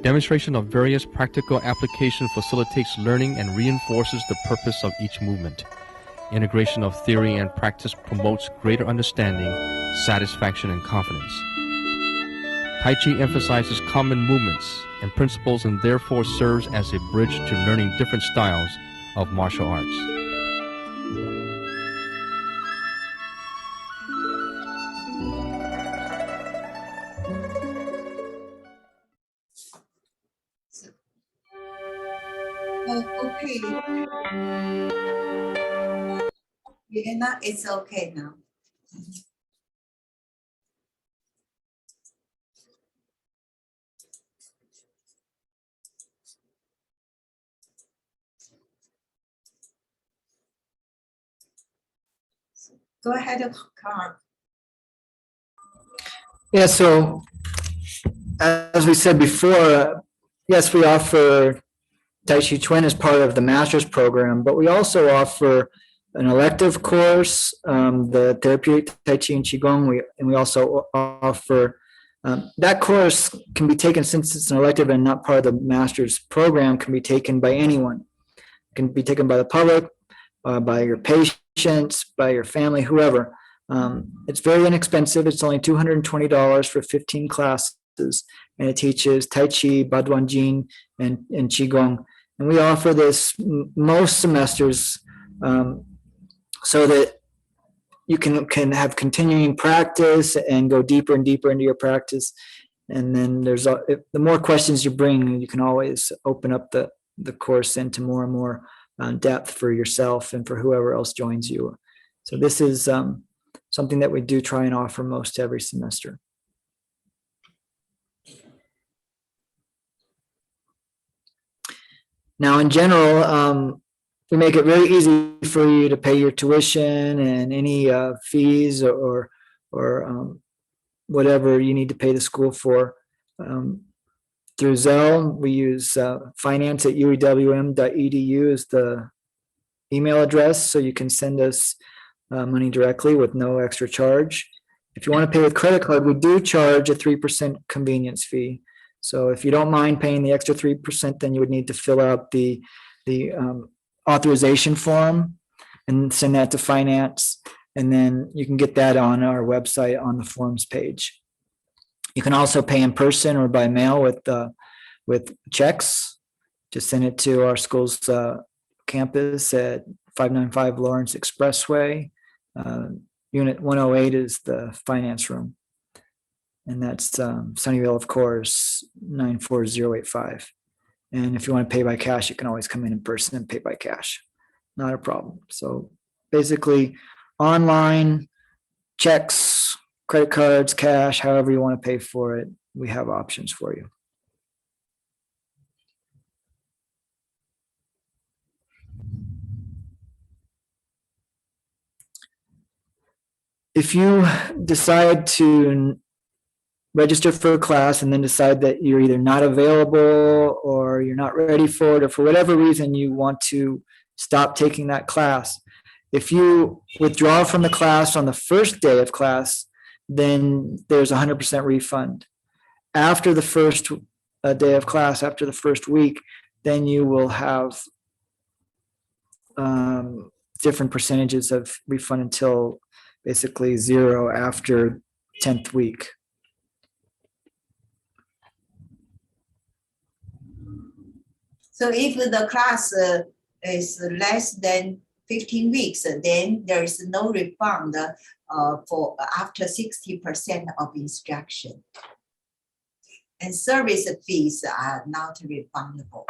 [SPEAKER 5] Demonstration of various practical application facilitates learning and reinforces the purpose of each movement. Integration of theory and practice promotes greater understanding, satisfaction, and confidence. Tai Chi emphasizes common movements and principles and therefore serves as a bridge to learning different styles of martial arts.
[SPEAKER 1] Okay. Vienna, it's okay now. Go ahead, Carl.
[SPEAKER 2] Yeah, so as we said before, yes, we offer Tai Chi Chuan as part of the master's program, but we also offer an elective course, the therapeutic Tai Chi and Qigong. We also offer that course can be taken, since it's an elective and not part of the master's program, can be taken by anyone. It can be taken by the public, by your patients, by your family, whoever. It's very inexpensive. It's only $220 for 15 classes, and it teaches Tai Chi, Baduan Jin, and Qigong. And we offer this most semesters so that you can have continuing practice and go deeper and deeper into your practice. And then the more questions you bring, you can always open up the course into more and more depth for yourself and for whoever else joins you. So this is something that we do try and offer most every semester. Now, in general, we make it very easy for you to pay your tuition and any fees or whatever you need to pay the school for. Through Zelle, we use finance@uewm.edu is the email address, so you can send us money directly with no extra charge. If you want to pay with credit card, we do charge a 3% convenience fee. So if you don't mind paying the extra 3%, then you would need to fill out the authorization form and send that to finance. And then you can get that on our website on the forms page. You can also pay in person or by mail with checks. Just send it to our school's campus at 595 Lawrence Expressway. Unit 108 is the finance room. And that's Sunnyvale, of course, 94085. And if you want to pay by cash, you can always come in person and pay by cash. Not a problem. So basically, online, checks, credit cards, cash, however you want to pay for it, we have options for you. If you decide to register for a class and then decide that you're either not available or you're not ready for it, or for whatever reason you want to stop taking that class, if you withdraw from the class on the first day of class, then there's 100% refund. After the first day of class, after the first week, then you will have different percentages of refund until basically zero after 10th week.
[SPEAKER 1] So if the class is less than 15 weeks, then there is no refund for after 60% of instruction. And service fees are not refundable.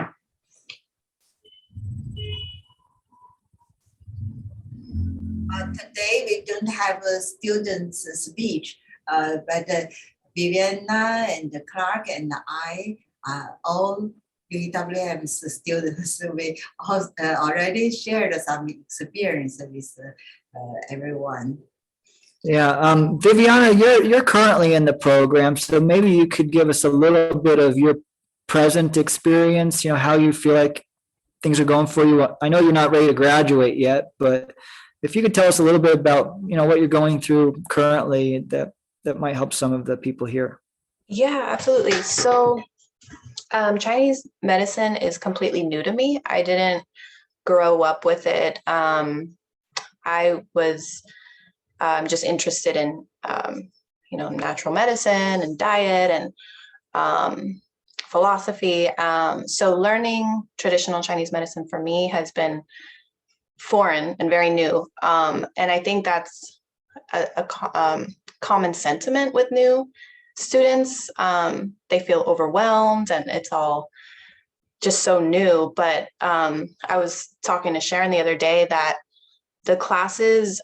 [SPEAKER 1] Today we don't have a student's speech, but Viviana and Clark and I are all UWM's students. We already shared some experience with everyone.
[SPEAKER 2] Yeah, Viviana, you're currently in the program, so maybe you could give us a little bit of your present experience. You know, how you feel like things are going for you. I know you're not ready to graduate yet, but if you could tell us a little bit about, you know, what you're going through currently, that might help some of the people here.
[SPEAKER 3] Yeah, absolutely. So Chinese medicine is completely new to me. I didn't grow up with it. I was just interested in, natural medicine and diet and philosophy. So learning traditional Chinese medicine for me has been foreign and very new. And I think that's a common sentiment with new students. They feel overwhelmed and it's all just so new. But I was talking to Sharon the other day that the classes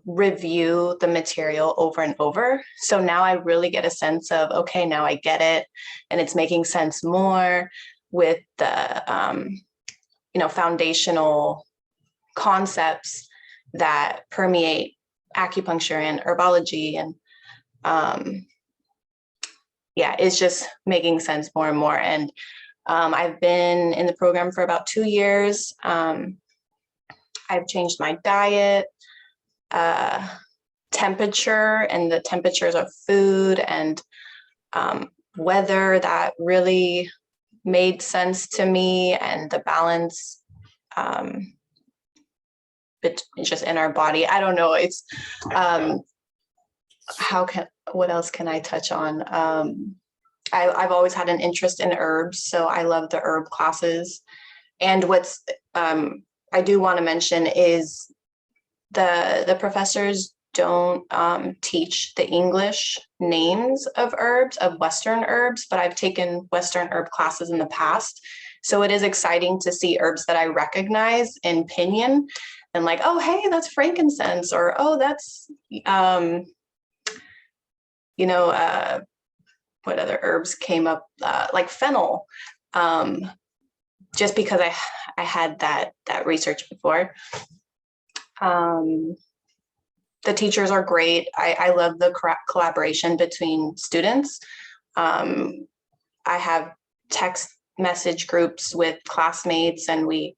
[SPEAKER 3] review the material over and over. So now I really get a sense of, okay, now I get it. And it's making sense more with the, foundational concepts that permeate acupuncture and herbology. And it's just making sense more and more. And I've been in the program for about 2 years. I've changed my diet, temperature, and the temperatures of food and weather that really made sense to me, and the balance just in our body. I don't know. It's what else can I touch on? I've always had an interest in herbs, so I love the herb classes. And what's I do want to mention is the professors don't teach the English names of herbs, of Western herbs, but I've taken Western herb classes in the past. So it is exciting to see herbs that I recognize in pinyin and like, oh, hey, that's frankincense, or, oh, that's, what other herbs came up, like fennel. just because I had that research before. The teachers are great. I love the collaboration between students. I have text message groups with classmates, and we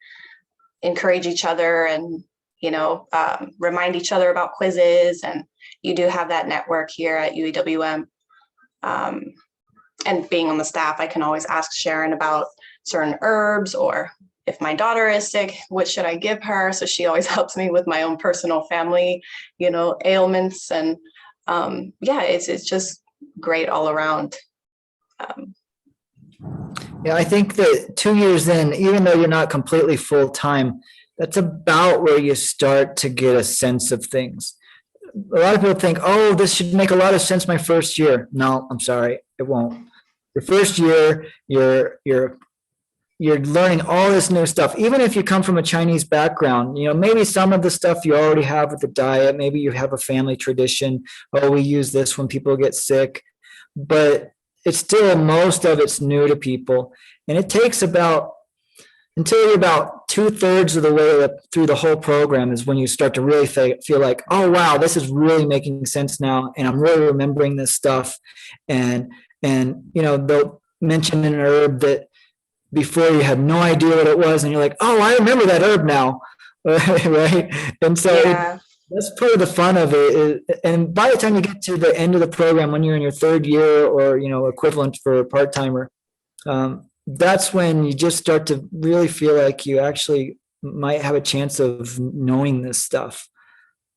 [SPEAKER 3] encourage each other and, remind each other about quizzes. And you do have that network here at UEWM. And being on the staff, I can always ask Sharon about certain herbs, or if my daughter is sick, what should I give her? So she always helps me with my own personal family, ailments. And it's just great all around.
[SPEAKER 2] Yeah, I think that 2 years in, even though you're not completely full time, that's about where you start to get a sense of things. A lot of people think, oh, this should make a lot of sense my first year. No, I'm sorry, it won't. Your first year, you're learning all this new stuff. Even if you come from a Chinese background, maybe some of the stuff you already have with the diet, maybe you have a family tradition. Oh, we use this when people get sick, but it's still, most of it's new to people. And it takes until you're about 2/3 of the way through the whole program is when you start to really feel like, oh, wow, this is really making sense now. And I'm really remembering this stuff. And they'll mention an herb that before you had no idea what it was. And you're like, oh, I remember that herb now. Right. And so that's part of the fun of it. And by the time you get to the end of the program, when you're in your third year or, equivalent for a part-timer, that's when you just start to really feel like you actually might have a chance of knowing this stuff.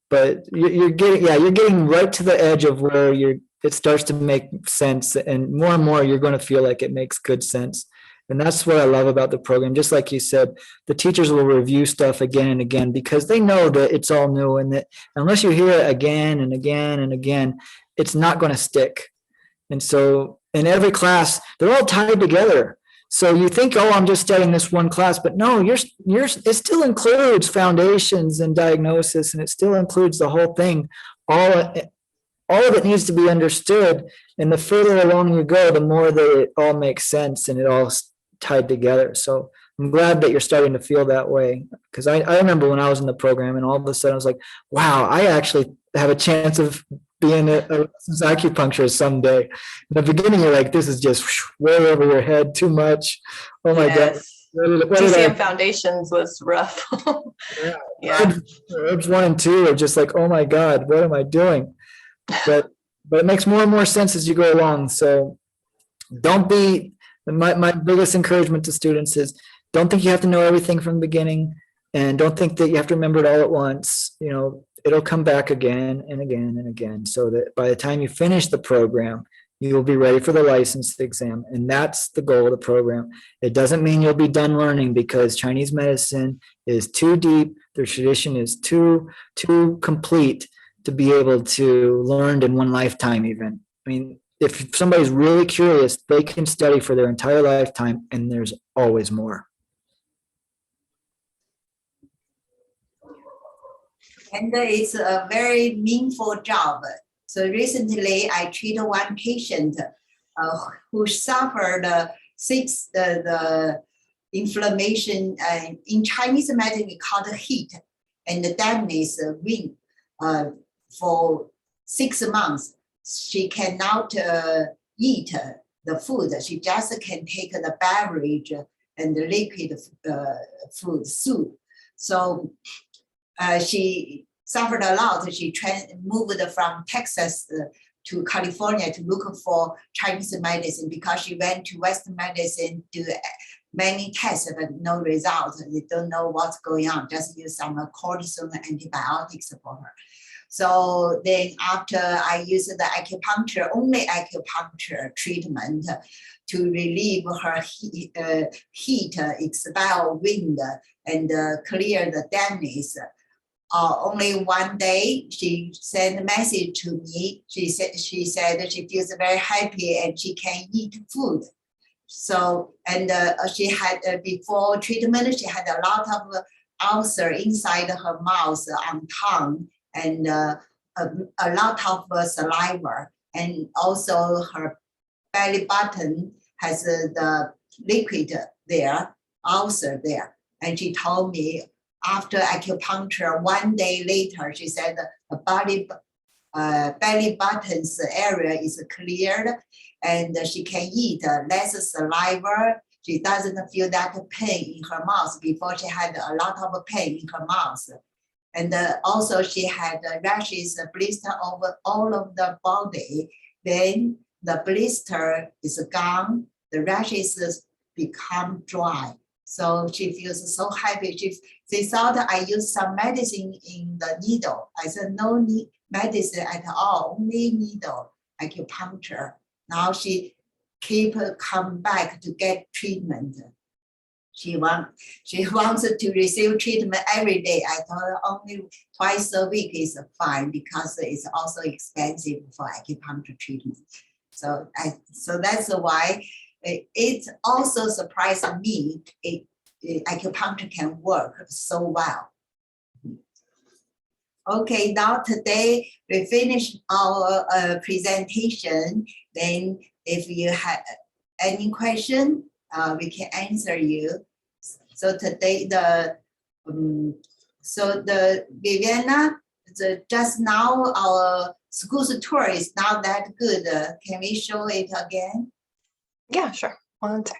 [SPEAKER 2] But you're getting right to the edge of where it starts to make sense, and more you're going to feel like it makes good sense. And that's what I love about the program. Just like you said, the teachers will review stuff again and again because they know that it's all new, and that unless you hear it again and again and again, it's not going to stick. And so in every class, they're all tied together. So you think, oh, I'm just studying this one class, but no, it still includes foundations and diagnosis, and it still includes the whole thing. All of it needs to be understood. And the further along you go, the more that it all makes sense and it all tied together. So I'm glad that you're starting to feel that way, because I remember when I was in the program and all of a sudden I was like, wow, I actually have a chance of being a acupuncturist someday. In the beginning, you're like, this is just way over your head, too much. Oh my God.
[SPEAKER 3] TCM Foundations was rough.
[SPEAKER 2] Herbs 1 and 2 are just like, oh my God, what am I doing? But it makes more and more sense as you go along. So my biggest encouragement to students is don't think you have to know everything from the beginning, and don't think that you have to remember it all at once. It'll come back again and again and again, so that by the time you finish the program, you will be ready for the license exam. And that's the goal of the program. It doesn't mean you'll be done learning, because Chinese medicine is too deep. Their tradition is too complete to be able to learn in one lifetime even. I mean, if somebody's really curious, they can study for their entire lifetime, and there's always more.
[SPEAKER 1] And it's a very meaningful job. So recently I treated one patient who suffered the inflammation. In Chinese medicine, we call it heat, and the dampness ring for 6 months. She cannot eat the food. She just can take the beverage and the liquid food, soup. So she suffered a lot. She moved from Texas to California to look for Chinese medicine, because she went to Western medicine, do many tests, but no result. They don't know what's going on, just use some cortisone antibiotics for her. So then after I used the only acupuncture treatment to relieve her heat, expel wind, and clear the dampness. Only one day she sent a message to me. She said she feels very happy and she can eat food. So, and she had, before treatment, she had a lot of ulcer inside her mouth, on tongue, and a lot of saliva. And also her belly button has the liquid there. ulcer there. And she told me after acupuncture, 1 day later, she said the belly buttons area is cleared and she can eat less saliva. She doesn't feel that pain in her mouth. Before she had a lot of pain in her mouth. And also she had rashes, blister over all of the body. Then the blister is gone. The rashes become dry. So she feels so happy. She thought I used some medicine in the needle. I said, no medicine at all, only needle, acupuncture. Now she come back to get treatment. She wants to receive treatment every day. I told her only twice a week is fine because it's also expensive for acupuncture treatment. So that's why it also surprised me. Acupuncture can work so well. Okay, now today we finished our presentation. Then if you have any question, we can answer you. So today Viviana, just now our school's tour is not that good. Can we show it again?
[SPEAKER 3] Yeah, sure. 1 sec.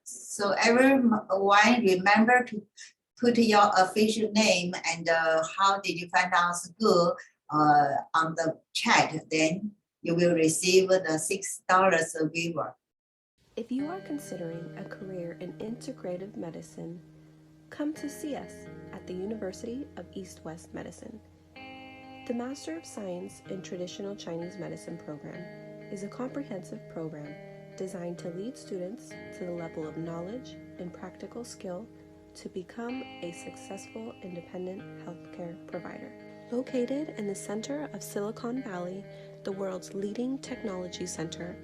[SPEAKER 1] So everyone remember to put your official name and how did you find out school on the chat. Then you will receive the $6 a viewer.
[SPEAKER 4] If you are considering a career in integrative medicine, come to see us at the University of East-West Medicine. The Master of Science in Traditional Chinese Medicine program is a comprehensive program designed to lead students to the level of knowledge and practical skill to become a successful independent healthcare provider. Located in the center of Silicon Valley, the world's leading technology center,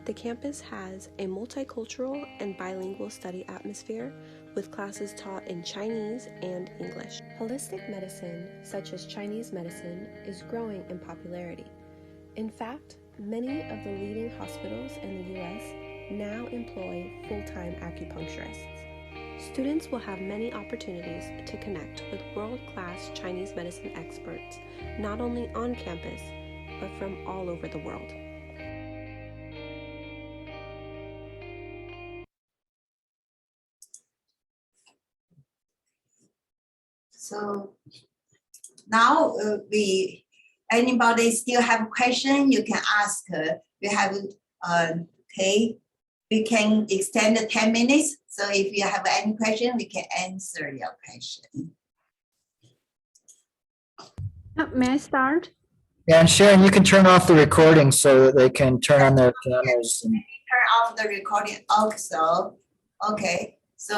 [SPEAKER 4] the campus has a multicultural and bilingual study atmosphere with classes taught in Chinese and English. Holistic medicine, such as Chinese medicine, is growing in popularity. In fact, many of the leading hospitals in the US now employ full-time acupuncturists. Students will have many opportunities to connect with world-class Chinese medicine experts, not only on campus, but from all over the world.
[SPEAKER 1] So now anybody still have question, you can ask. We have okay, we can extend 10 minutes. So if you have any question, we can answer your question.
[SPEAKER 6] May I start?
[SPEAKER 2] Yeah, and Sharon, you can turn off the recording so that they can turn on their cameras.
[SPEAKER 1] Turn off the recording also. Okay, so